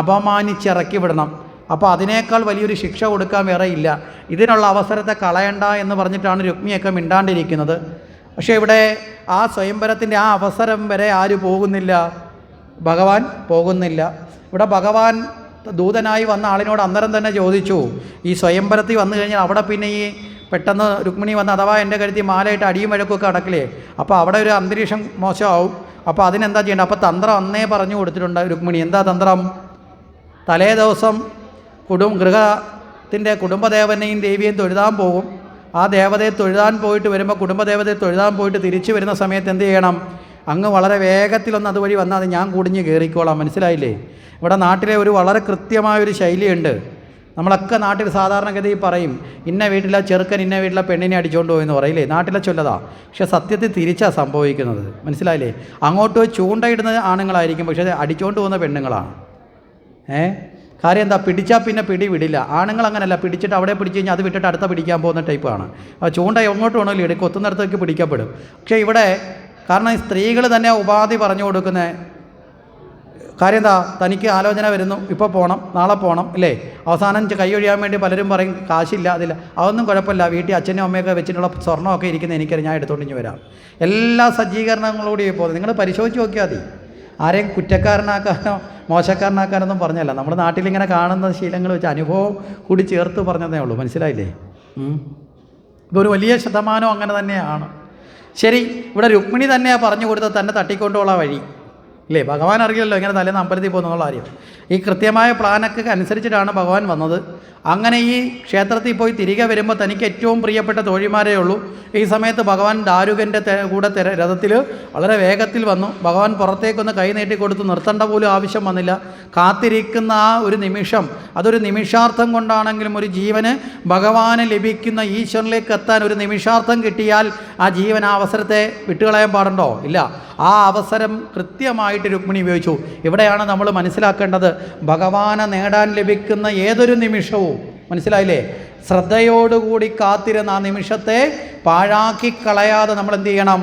അപമാനിച്ചിറക്കി വിടണം. അപ്പോൾ അതിനേക്കാൾ വലിയൊരു ശിക്ഷ കൊടുക്കാൻ വേറെ ഇല്ല. ഇതിനുള്ള അവസരത്തെ കളയണ്ട എന്ന് പറഞ്ഞിട്ടാണ് രുക്മിയൊക്കെ മിണ്ടാണ്ടിരിക്കുന്നത്. പക്ഷേ ഇവിടെ ആ സ്വയംവരത്തിൻ്റെ ആ അവസരം വരെ ആര് പോകുന്നില്ല? ഭഗവാൻ പോകുന്നില്ല. ഇവിടെ ഭഗവാൻ ദൂതനായി വന്ന ആളിനോട് അന്നേരം തന്നെ ചോദിച്ചു, ഈ സ്വയംവരത്തിൽ വന്നു കഴിഞ്ഞാൽ അവിടെ പിന്നെ ഈ പെട്ടെന്ന് രുക്മിണി വന്ന് അഥവാ എൻ്റെ കരുത്തിൽ മാലയിട്ട് അടിയും വഴക്കൊക്കെ അടക്കില്ലേ, അപ്പോൾ അവിടെ ഒരു അന്തരീക്ഷം മോശമാവും. അപ്പോൾ അതിനെന്താ ചെയ്യേണ്ടത്? അപ്പോൾ തന്ത്രം അന്നേ പറഞ്ഞു കൊടുത്തിട്ടുണ്ട് രുക്മിണി. എന്താ തന്ത്രം? തലേ ദിവസം ഗൃഹത്തിൻ്റെ കുടുംബദേവനെയും ദേവിയെയും തൊഴുതാൻ പോകും. ആ ദേവതയെ തൊഴുതാൻ പോയിട്ട് വരുമ്പോൾ, കുടുംബദേവതയെ തൊഴുതാൻ പോയിട്ട് തിരിച്ചു വരുന്ന സമയത്ത് എന്ത് ചെയ്യണം? അങ്ങ് വളരെ വേഗത്തിലൊന്ന് അതുവഴി വന്നാൽ അത് ഞാൻ കുടിഞ്ഞ് കയറിക്കോളാം. മനസ്സിലായില്ലേ? ഇവിടെ നാട്ടിലെ ഒരു വളരെ കൃത്യമായൊരു ശൈലിയുണ്ട്. നമ്മളൊക്കെ നാട്ടിൽ സാധാരണഗതിയിൽ പറയും, ഇന്ന വീട്ടിലെ ചെറുക്കൻ ഇന്ന വീട്ടിലെ പെണ്ണിനെ അടിച്ചുകൊണ്ട് പോയെന്ന് പറയില്ലേ? നാട്ടിലെ ചൊല്ലതാ. പക്ഷെ സത്യത്തിൽ തിരിച്ചാണ് സംഭവിക്കുന്നത്. മനസ്സിലായില്ലേ? അങ്ങോട്ട് ചൂണ്ടയിടുന്ന ആണുങ്ങളായിരിക്കും, പക്ഷേ അടിച്ചുകൊണ്ട് പോകുന്ന പെണ്ണുങ്ങളാണ്. കാര്യം എന്താ? പിടിച്ചാൽ പിന്നെ പിടി വിടില്ല. ആണുങ്ങൾ അങ്ങനെയല്ല, പിടിച്ചിട്ട് അവിടെ പിടിച്ച് കഴിഞ്ഞാൽ അത് വിട്ടിട്ട് അടുത്ത പിടിക്കാൻ പോകുന്ന ടൈപ്പാണ്. ചൂണ്ട എങ്ങോട്ട് വേണമെങ്കിലും ഇടും, കൊത്തുന്നിടത്തേക്ക് പിടിക്കപ്പെടും. പക്ഷേ ഇവിടെ കാരണം ഈ സ്ത്രീകൾ തന്നെ ഉപാധി പറഞ്ഞു കൊടുക്കുന്ന കാര്യം എന്താ? തനിക്ക് ആലോചന വരുന്നു, ഇപ്പോൾ പോകണം, നാളെ പോകണം, അല്ലേ? അവസാനം കൈ ഒഴിയാൻ വേണ്ടി പലരും പറയും കാശില്ല, അതില്ല. അതൊന്നും കുഴപ്പമില്ല, വീട്ടിൽ അച്ഛനും അമ്മയൊക്കെ വെച്ചിട്ടുള്ള സ്വർണ്ണമൊക്കെ ഇരിക്കുന്നത് എനിക്കറിയാം, ഞാൻ എടുത്തുകൊണ്ട് ഇഞ്ഞ് വരാം. എല്ലാ സജ്ജീകരണങ്ങളോടും പോകുന്നത് നിങ്ങൾ പരിശോധിച്ച് നോക്കിയാൽ മതി. ആരെയും കുറ്റക്കാരനാക്കാനോ മോശക്കാരനാക്കാനൊന്നും പറഞ്ഞല്ല. നമ്മുടെ നാട്ടിലിങ്ങനെ കാണുന്ന ശീലങ്ങൾ വെച്ച് അനുഭവം കൂടി ചേർത്ത് പറഞ്ഞതേ ഉള്ളൂ. മനസ്സിലായില്ലേ? ഇതൊരു വലിയ ശതമാനം അങ്ങനെ തന്നെയാണ്. ശരി, ഇവിടെ രുക്മിണി തന്നെയാണ് പറഞ്ഞു കൊടുത്തത് തന്നെ തട്ടിക്കൊണ്ടുള്ള വഴി ഇല്ലേ? ഭഗവാൻ അറിയില്ലല്ലോ ഇങ്ങനെ തലേന്ന് അമ്പലത്തിൽ പോകുന്നുള്ള കാര്യം. ഈ കൃത്യമായ പ്ലാനൊക്കെ അനുസരിച്ചിട്ടാണ് ഭഗവാൻ വന്നത്. അങ്ങനെ ഈ ക്ഷേത്രത്തിൽ പോയി തിരികെ വരുമ്പോൾ തനിക്ക് ഏറ്റവും പ്രിയപ്പെട്ട തോഴിമാരേ ഉള്ളൂ. ഈ സമയത്ത് ഭഗവാൻ ദാരുകൻ്റെ കൂടെ രഥത്തിൽ വളരെ വേഗത്തിൽ വന്നു. ഭഗവാൻ പുറത്തേക്കൊന്ന് കൈ നീട്ടിക്കൊടുത്ത് നിർത്തേണ്ട പോലും ആവശ്യം വന്നില്ല. കാത്തിരിക്കുന്ന ആ ഒരു നിമിഷം, അതൊരു നിമിഷാർത്ഥം കൊണ്ടാണെങ്കിലും ഒരു ജീവന് ഭഗവാന് ലഭിക്കുന്ന ഈശ്വരനിലേക്ക് എത്താൻ ഒരു നിമിഷാർത്ഥം കിട്ടിയാൽ ആ ജീവൻ ആ അവസരത്തെ വിട്ടുകളയാൻ പാടുണ്ടോ? ഇല്ല. ആ അവസരം കൃത്യമായിട്ട് രുക്മിണി ഉപയോഗിച്ചു. ഇവിടെയാണ് നമ്മൾ മനസ്സിലാക്കേണ്ടത്, ഭഗവാനെ നേടാൻ ലഭിക്കുന്ന ഏതൊരു നിമിഷവും, മനസ്സിലായില്ലേ, ശ്രദ്ധയോടുകൂടി കാത്തിരുന്ന ആ നിമിഷത്തെ പാഴാക്കി കളയാതെ നമ്മൾ എന്ത് ചെയ്യണം?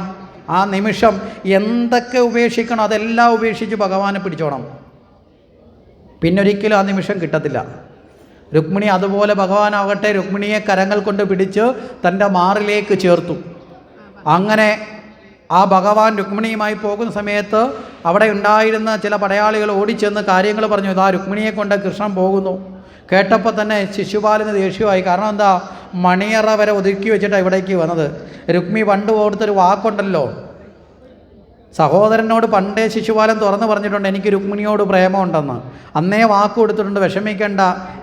ആ നിമിഷം എന്തൊക്കെ ഉപേക്ഷിക്കണം അതെല്ലാം ഉപേക്ഷിച്ച് ഭഗവാനെ പിടിച്ചോണം. പിന്നൊരിക്കലും ആ നിമിഷം കിട്ടത്തില്ല. രുക്മിണി അതുപോലെ ഭഗവാനാവട്ടെ രുക്മിണിയെ കരങ്ങൾ കൊണ്ട് പിടിച്ച് തൻ്റെ മാറിലേക്ക് ചേർത്തു. അങ്ങനെ ആ ഭഗവാൻ രുക്മിണിയുമായി പോകുന്ന സമയത്ത് അവിടെ ഉണ്ടായിരുന്ന ചില പടയാളികൾ ഓടിച്ചെന്ന് കാര്യങ്ങൾ പറഞ്ഞു. ഇതാ രുക്മിണിയെ കൊണ്ട് കൃഷ്ണൻ പോകുന്നു. കേട്ടപ്പോൾ തന്നെ ശിശുപാലന് ദേഷ്യമായി. കാരണം എന്താ? മണിയറ വരെ ഒതുക്കി വെച്ചിട്ടാണ് ഇവിടേക്ക് വന്നത്. രുക്മി പണ്ട് കൊടുത്തൊരു വാക്കുണ്ടല്ലോ, സഹോദരനോട് പണ്ടേ ശിശുപാലൻ തുറന്നു പറഞ്ഞിട്ടുണ്ട് എനിക്ക് രുക്മിണിയോട് പ്രേമമുണ്ടെന്ന്. അന്നേ വാക്ക് കൊടുത്തിട്ടുണ്ട്, വിഷമിക്കേണ്ട,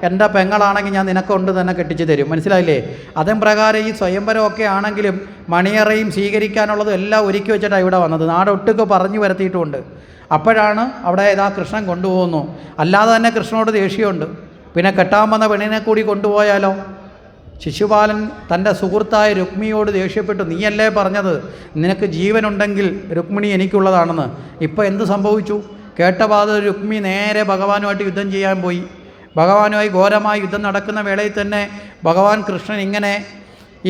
എൻ്റെ പെങ്ങളാണെങ്കിൽ ഞാൻ നിനക്കൊണ്ട് തന്നെ കെട്ടിച്ചു തരും. മനസ്സിലായില്ലേ? അതും പ്രകാരം ഈ സ്വയംവരമൊക്കെ ആണെങ്കിലും മണിയറയും സ്വീകരിക്കാനുള്ളതും എല്ലാം ഒരുക്കി വെച്ചിട്ടാണ് ഇവിടെ വന്നത്. നാടൊട്ടുക്ക് പറഞ്ഞു വരുത്തിയിട്ടുമുണ്ട്. അപ്പോഴാണ് അവിടെ ഇതാ കൃഷ്ണൻ കൊണ്ടുപോകുന്നു. അല്ലാതെ തന്നെ കൃഷ്ണനോട് ദേഷ്യമുണ്ട്. പിന്നെ കെട്ടാൻ വന്ന പെണ്ണിനെ കൂടി കൊണ്ടുപോയാലോ? ശിശുപാലൻ തൻ്റെ സുഹൃത്തായ രുക്മിണിയോട് ദേഷ്യപ്പെട്ടു. നീയല്ലേ പറഞ്ഞത് നിനക്ക് ജീവനുണ്ടെങ്കിൽ രുക്മിണി എനിക്കുള്ളതാണെന്ന്. ഇപ്പോൾ എന്ത് സംഭവിച്ചു? കേട്ടപാത രുക്മിണി നേരെ ഭഗവാനുമായിട്ട് യുദ്ധം ചെയ്യാൻ പോയി. ഭഗവാനുമായി ഘോരമായ യുദ്ധം നടക്കുന്ന വേളയിൽ തന്നെ ഭഗവാൻ കൃഷ്ണൻ ഇങ്ങനെ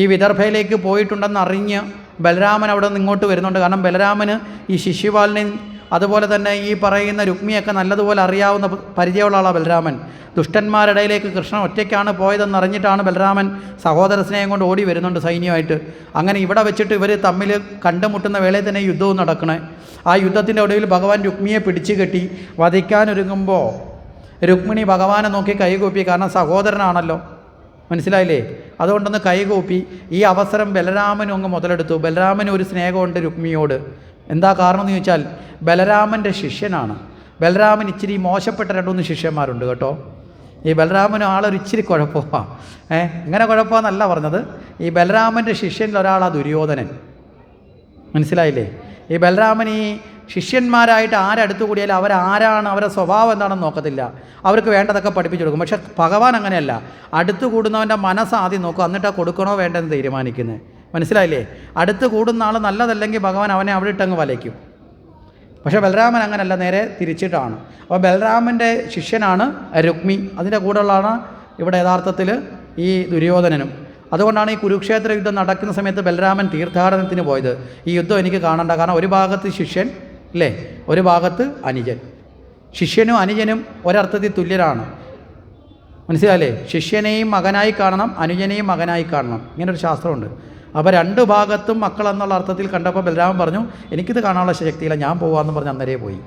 ഈ വിദർഭയിലേക്ക് പോയിട്ടുണ്ടെന്ന് അറിഞ്ഞ് ബലരാമൻ അവിടെ നിന്ന് ഇങ്ങോട്ട് വരുന്നുണ്ട്. കാരണം ബലരാമന് ഈ ശിശുപാലനെയും അതുപോലെ തന്നെ ഈ പറയുന്ന രുക്മിയൊക്കെ നല്ലതുപോലെ അറിയാവുന്ന പരിചയമുള്ള ആളാണ് ബലരാമൻ. ദുഷ്ടന്മാരുടെ ഇടയിലേക്ക് കൃഷ്ണൻ ഒറ്റയ്ക്കാണ് പോയതെന്ന് അറിഞ്ഞിട്ടാണ് ബലരാമൻ സഹോദര സ്നേഹം കൊണ്ട് ഓടി വരുന്നുണ്ട് സൈന്യമായിട്ട്. അങ്ങനെ ഇവിടെ വെച്ചിട്ട് ഇവർ തമ്മിൽ കണ്ടുമുട്ടുന്ന വേളയിൽ തന്നെ യുദ്ധവും നടക്കണേ. ആ യുദ്ധത്തിൻ്റെ ഒടുവിൽ ഭഗവാൻ രുക്മിയെ പിടിച്ചു കെട്ടി വധിക്കാനൊരുങ്ങുമ്പോൾ രുക്മിണി ഭഗവാനെ നോക്കി കൈകൂപ്പി. കാരണം സഹോദരനാണല്ലോ, മനസ്സിലായില്ലേ? അതുകൊണ്ടൊന്ന് കൈകൂപ്പി. ഈ അവസരം ബലരാമനും അങ്ങ് മുതലെടുത്തു. ബലരാമന് ഒരു സ്നേഹമുണ്ട് രുക്മിയോട്. എന്താ കാരണം എന്ന് ചോദിച്ചാൽ ബലരാമൻ്റെ ശിഷ്യനാണ്. ബലരാമൻ ഇച്ചിരി മോശപ്പെട്ട 2-3 ശിഷ്യന്മാരുണ്ട് കേട്ടോ. ഈ ബലരാമന് ആളൊരു ഇച്ചിരി കുഴപ്പമാണ്. ഇങ്ങനെ കുഴപ്പമെന്നല്ല പറഞ്ഞത്. ഈ ബലരാമൻ്റെ ശിഷ്യനിൽ ഒരാളാണ് ദുര്യോധനൻ. മനസ്സിലായില്ലേ? ഈ ബലരാമൻ ഈ ശിഷ്യന്മാരായിട്ട് ആരടുത്തു കൂടിയാലും അവരാരാണ്, അവരുടെ സ്വഭാവം എന്താണെന്ന് നോക്കത്തില്ല. അവർക്ക് വേണ്ടതൊക്കെ പഠിപ്പിച്ചു കൊടുക്കും. പക്ഷെ ഭഗവാൻ അങ്ങനെയല്ല. അടുത്ത് കൂടുന്നവൻ്റെ മനസ്സ് ആദ്യം നോക്കും, എന്നിട്ടാണ് കൊടുക്കണോ വേണ്ടെന്ന് തീരുമാനിക്കുന്നത്. മനസ്സിലായില്ലേ? അടുത്ത് കൂടുന്ന ആൾ നല്ലതല്ലെങ്കിൽ ഭഗവാൻ അവനെ അവിടെ ഇട്ടങ്ങ് വലയ്ക്കും. പക്ഷേ ബലരാമൻ അങ്ങനെയല്ല, നേരെ തിരിച്ചിട്ടാണ്. അപ്പോൾ ബലരാമൻ്റെ ശിഷ്യനാണ് രുക്മി. അതിൻ്റെ കൂടെയുള്ളതാണ് ഇവിടെ യഥാർത്ഥത്തിൽ ഈ ദുര്യോധനനും. അതുകൊണ്ടാണ് ഈ കുരുക്ഷേത്ര യുദ്ധം നടക്കുന്ന സമയത്ത് ബലരാമൻ തീർത്ഥാടനത്തിന് പോയത്. ഈ യുദ്ധം എനിക്ക് കാണണ്ട, കാരണം ഒരു ഭാഗത്ത് ശിഷ്യൻ അല്ലേ, ഒരു ഭാഗത്ത് അനുജൻ. ശിഷ്യനും അനുജനും ഒരർത്ഥത്തിൽ തുല്യരാണ്. മനസ്സിലായില്ലേ? ശിഷ്യനെയും മകനായി കാണണം, അനുജനെയും മകനായി കാണണം. ഇങ്ങനൊരു ശാസ്ത്രമുണ്ട്. അപ്പോൾ 2 ഭാഗത്തും മക്കൾ എന്നുള്ള അർത്ഥത്തിൽ കണ്ടപ്പോൾ ബലരാമൻ പറഞ്ഞു എനിക്കിത് കാണാനുള്ള ശക്തിയില്ല, ഞാൻ പോകാമെന്ന് പറഞ്ഞ് അന്നേരെ പോയി.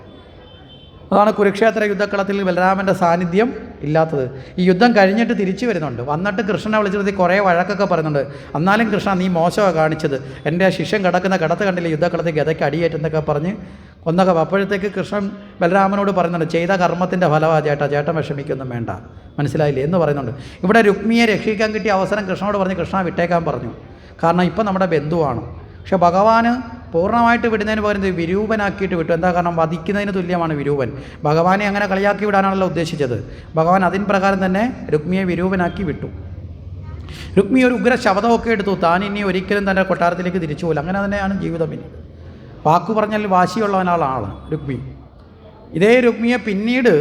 അതാണ് കുരുക്ഷേത്ര യുദ്ധക്കളത്തിൽ ബലരാമൻ്റെ സാന്നിധ്യം ഇല്ലാത്തത്. ഈ യുദ്ധം കഴിഞ്ഞിട്ട് തിരിച്ചു വരുന്നുണ്ട്. വന്നിട്ട് കൃഷ്ണനെ വിളിച്ചിട്ട് കുറേ വഴക്കൊക്കെ പറയുന്നുണ്ട്. എന്നാലും കൃഷ്ണ നീ മോശമാണ് കാണിച്ചത്, എൻ്റെ ശിഷ്യൻ കിടക്കുന്ന കിടത്ത് കണ്ടില്ല, യുദ്ധക്കളത്തിൽ ഗതയ്ക്ക് അടിയേറ്റെന്നൊക്കെ പറഞ്ഞ് ഒന്നൊക്കെ. അപ്പോഴത്തേക്ക് കൃഷ്ണൻ ബലരാമനോട് പറയുന്നുണ്ട് ചെയ്ത കർമ്മത്തിൻ്റെ ഫലമാണ് ചേട്ടാ, ചേട്ടൻ വിഷമിക്കൊന്നും വേണ്ട, മനസ്സിലായില്ലേ എന്ന് പറയുന്നുണ്ട്. ഇവിടെ രുക്മിയെ രക്ഷിക്കാൻ കിട്ടിയ അവസരം കൃഷ്ണനോട് പറഞ്ഞ് കൃഷ്ണ വിട്ടേക്കാൻ പറഞ്ഞു. കാരണം ഇപ്പം നമ്മുടെ ബന്ധുവാണ്. പക്ഷെ ഭഗവാന് പൂർണ്ണമായിട്ട് വിടുന്നതിന് പകരം വിരൂപനാക്കിയിട്ട് വിട്ടു. എന്താ കാരണം? വധിക്കുന്നതിന് തുല്യമാണ് വിരൂപൻ. ഭഗവാനെ അങ്ങനെ കളിയാക്കി വിടാനാണല്ലോ ഉദ്ദേശിച്ചത്. ഭഗവാൻ അതിന് പ്രകാരം തന്നെ രുക്മിയെ വിരൂപനാക്കി വിട്ടു. രുക്മി ഒരു ഉഗ്ര ശബ്ദമൊക്കെ എടുത്തു. താൻ ഇനി ഒരിക്കലും തൻ്റെ കൊട്ടാരത്തിലേക്ക് തിരിച്ചു പോകില്ല. അങ്ങനെ തന്നെയാണ് ജീവിതം. ഇനി വാക്കു പറഞ്ഞാൽ വാശിയുള്ളവനാളാണ് രുക്മി. ഇതേ രുക്മിയെ പിന്നീട്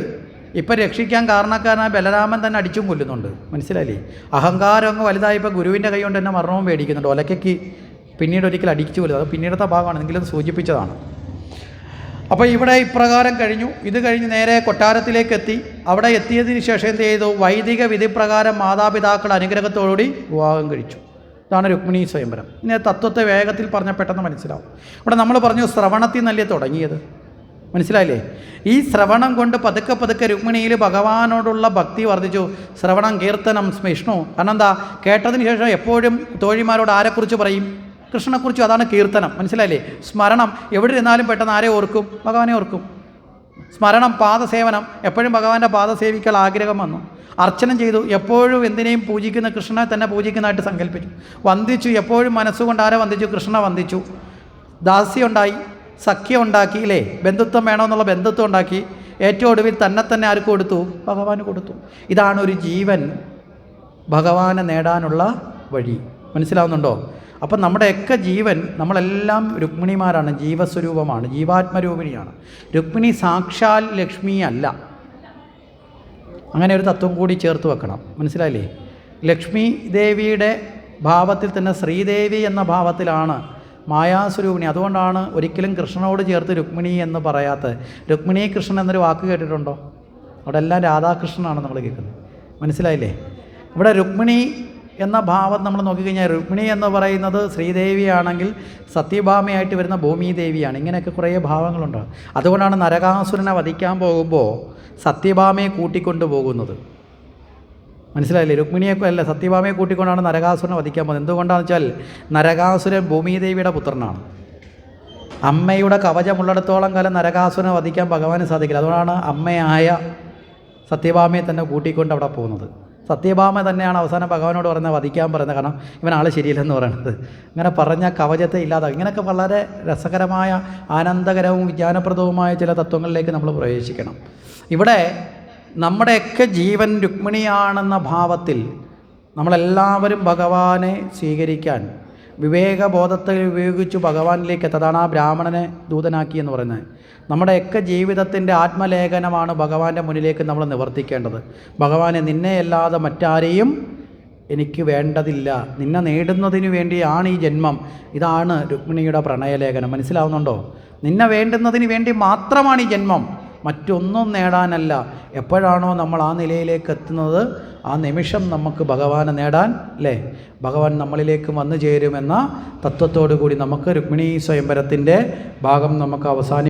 ഇപ്പം രക്ഷിക്കാൻ കാരണക്കാരനായ ബലരാമൻ തന്നെ അടിച്ചും കൊല്ലുന്നുണ്ട്. മനസ്സിലായില്ലേ? അഹങ്കാരം അങ്ങ് വലുതായപ്പോൾ ഗുരുവിൻ്റെ കൈ കൊണ്ട് തന്നെ മരണവും പേടിക്കുന്നുണ്ട്. ഒലയ്ക്ക് പിന്നീട് ഒരിക്കൽ അടിച്ചു കൊല്ലുന്നത്. അത് പിന്നീടത്തെ ഭാഗമാണ്, എങ്കിലും സൂചിപ്പിച്ചതാണ്. അപ്പോൾ ഇവിടെ ഇപ്രകാരം കഴിഞ്ഞു. ഇത് കഴിഞ്ഞ് നേരെ കൊട്ടാരത്തിലേക്ക് എത്തി. അവിടെ എത്തിയതിന് ശേഷം എന്ത് ചെയ്തു? വൈദിക വിധിപ്രകാരം മാതാപിതാക്കളുടെ അനുഗ്രഹത്തോടുകൂടി വിവാഹം കഴിച്ചു. ഇതാണ് രുക്മിണി സ്വയംവരം. ഇനി തത്വത്തെ വേഗത്തിൽ പറഞ്ഞാൽ പെട്ടെന്ന് മനസ്സിലാവും. ഇവിടെ നമ്മൾ പറഞ്ഞു ശ്രവണത്തിൽ നിന്നല്ലേ തുടങ്ങിയത്. മനസ്സിലായില്ലേ? ഈ ശ്രവണം കൊണ്ട് പതുക്കെ പതുക്കെ രുക്മിണിയിൽ ഭഗവാനോടുള്ള ഭക്തി വർദ്ധിച്ചു. ശ്രവണം കീർത്തനം വിഷ്ണു. കാരണം എന്താ, കേട്ടതിന് ശേഷം എപ്പോഴും തോഴിമാരോട് ആരെക്കുറിച്ച് പറയും? കൃഷ്ണനെക്കുറിച്ചും. അതാണ് കീർത്തനം. മനസ്സിലായില്ലേ? സ്മരണം, എവിടെ ഇരുന്നാലും പെട്ടെന്ന് ആരെ ഓർക്കും? ഭഗവാനെ ഓർക്കും. സ്മരണം, പാദസേവനം, എപ്പോഴും ഭഗവാന്റെ പാദ സേവിക്കാൻ ആഗ്രഹം വന്നു. അർച്ചനം ചെയ്തു, എപ്പോഴും എന്തിനേയും പൂജിക്കുന്ന കൃഷ്ണനെ തന്നെ പൂജിക്കുന്നതായിട്ട് സങ്കല്പിച്ചു. വന്ദിച്ചു, എപ്പോഴും മനസ്സുകൊണ്ട് ആരെ വന്ദിച്ചു? കൃഷ്ണനെ വന്ദിച്ചു. ദാസ്യം ഉണ്ടായി, സഖ്യം ഉണ്ടാക്കി, അല്ലേ? ബന്ധുത്വം വേണമെന്നുള്ള ബന്ധുത്വം ഉണ്ടാക്കി. ഏറ്റവും ഒടുവിൽ തന്നെ ആർക്ക് കൊടുത്തു? ഭഗവാന് കൊടുത്തു. ഇതാണ് ഒരു ജീവൻ ഭഗവാനെ നേടാനുള്ള വഴി. മനസ്സിലാവുന്നുണ്ടോ? അപ്പം നമ്മുടെയൊക്കെ ജീവൻ, നമ്മളെല്ലാം രുക്മിണിമാരാണ്, ജീവസ്വരൂപമാണ്, ജീവാത്മരൂപിണിയാണ്. രുക്മിണി സാക്ഷാൽ ലക്ഷ്മി അല്ല. അങ്ങനെ ഒരു തത്വം കൂടി ചേർത്ത് വെക്കണം. മനസ്സിലായില്ലേ? ലക്ഷ്മി ദേവിയുടെ ഭാവത്തിൽ തന്നെ ശ്രീദേവി എന്ന ഭാവത്തിലാണ് മായാസ്വരൂപിണി. അതുകൊണ്ടാണ് ഒരിക്കലും കൃഷ്ണനോട് ചേർത്ത് രുക്മിണി എന്ന് പറയാത്തത്. രുക്മിണി കൃഷ്ണൻ എന്നൊരു വാക്ക് കേട്ടിട്ടുണ്ടോ? അവിടെ എല്ലാം രാധാകൃഷ്ണനാണ് നമ്മൾ കേൾക്കുന്നത്. മനസ്സിലായില്ലേ? ഇവിടെ രുക്മിണി എന്ന ഭാവം നമ്മൾ നോക്കിക്കഴിഞ്ഞാൽ, രുക്മിണി എന്ന് പറയുന്നത് ശ്രീദേവിയാണെങ്കിൽ സത്യഭാമയായിട്ട് വരുന്ന ഭൂമിദേവിയാണ്. ഇങ്ങനെയൊക്കെ കുറേ ഭാവങ്ങളുണ്ട്. അതുകൊണ്ടാണ് നരകാസുരനെ വധിക്കാൻ പോകുമ്പോൾ സത്യഭാമയെ കൂട്ടിക്കൊണ്ട് പോകുന്നത്. മനസ്സിലായില്ലേ? രുക്മിണിയൊക്കെ അല്ല, സത്യഭാമയെ കൂട്ടിക്കൊണ്ടാണ് നരകാസുരനെ വധിക്കാൻ പോകുന്നത്. എന്തുകൊണ്ടാണെന്ന് വെച്ചാൽ നരകാസുരൻ ഭൂമിദേവിയുടെ പുത്രനാണ്. അമ്മയുടെ കവചമുള്ളിടത്തോളം കാലം നരകാസുരനെ വധിക്കാൻ ഭഗവാന് സാധിക്കില്ല. അതുകൊണ്ടാണ് അമ്മയായ സത്യഭാമയെ തന്നെ കൂട്ടിക്കൊണ്ട് അവിടെ പോകുന്നത്. സത്യഭാമ തന്നെയാണ് അവസാനം ഭഗവാനോട് പറയുന്നത്, വധിക്കാൻ പറയുന്നത്. കാരണം ഇവൻ ആൾ ശരിയില്ലെന്ന് പറയുന്നത്. അങ്ങനെ പറഞ്ഞ കവചത്തെ ഇല്ലാതാക്കും. ഇങ്ങനെയൊക്കെ വളരെ രസകരമായ, ആനന്ദകരവും വിജ്ഞാനപ്രദവുമായ ചില തത്വങ്ങളിലേക്ക് നമ്മൾ പ്രവേശിക്കണം. ഇവിടെ നമ്മുടെയൊക്കെ ജീവൻ രുക്മിണിയാണെന്ന ഭാവത്തിൽ നമ്മളെല്ലാവരും ഭഗവാനെ സ്വീകരിക്കാൻ വിവേകബോധത്തെ ഉപയോഗിച്ച് ഭഗവാനിലേക്ക് എത്തതാണ് ആ ബ്രാഹ്മണനെ ദൂതനാക്കി എന്ന് പറയുന്നത്. നമ്മുടെയൊക്കെ ജീവിതത്തിൻ്റെ ആത്മലേഖനമാണ് ഭഗവാന്റെ മുന്നിലേക്ക് നമ്മൾ നിവർത്തിക്കേണ്ടത്. ഭഗവാനെ, നിന്നെയല്ലാതെ മറ്റാരെയും എനിക്ക് വേണ്ടതില്ല, നിന്നെ നേടുന്നതിന് വേണ്ടിയാണ് ഈ ജന്മം. ഇതാണ് രുക്മിണിയുടെ പ്രണയലേഖനം. മനസ്സിലാവുന്നുണ്ടോ? നിന്നെ വേണ്ടുന്നതിന് വേണ്ടി മാത്രമാണ് ഈ ജന്മം, മറ്റൊന്നും നേടാനല്ല. എപ്പോഴാണോ നമ്മൾ ആ നിലയിലേക്ക് എത്തുന്നത്, ആ നിമിഷം നമുക്ക് ഭഗവാനെ നേടാൻ, അല്ലേ, ഭഗവാൻ നമ്മളിലേക്ക് വന്നു ചേരുമെന്ന തത്വത്തോടു കൂടി നമുക്ക് രുക്മിണീ സ്വയംവരത്തിൻ്റെ ഭാഗം നമുക്ക്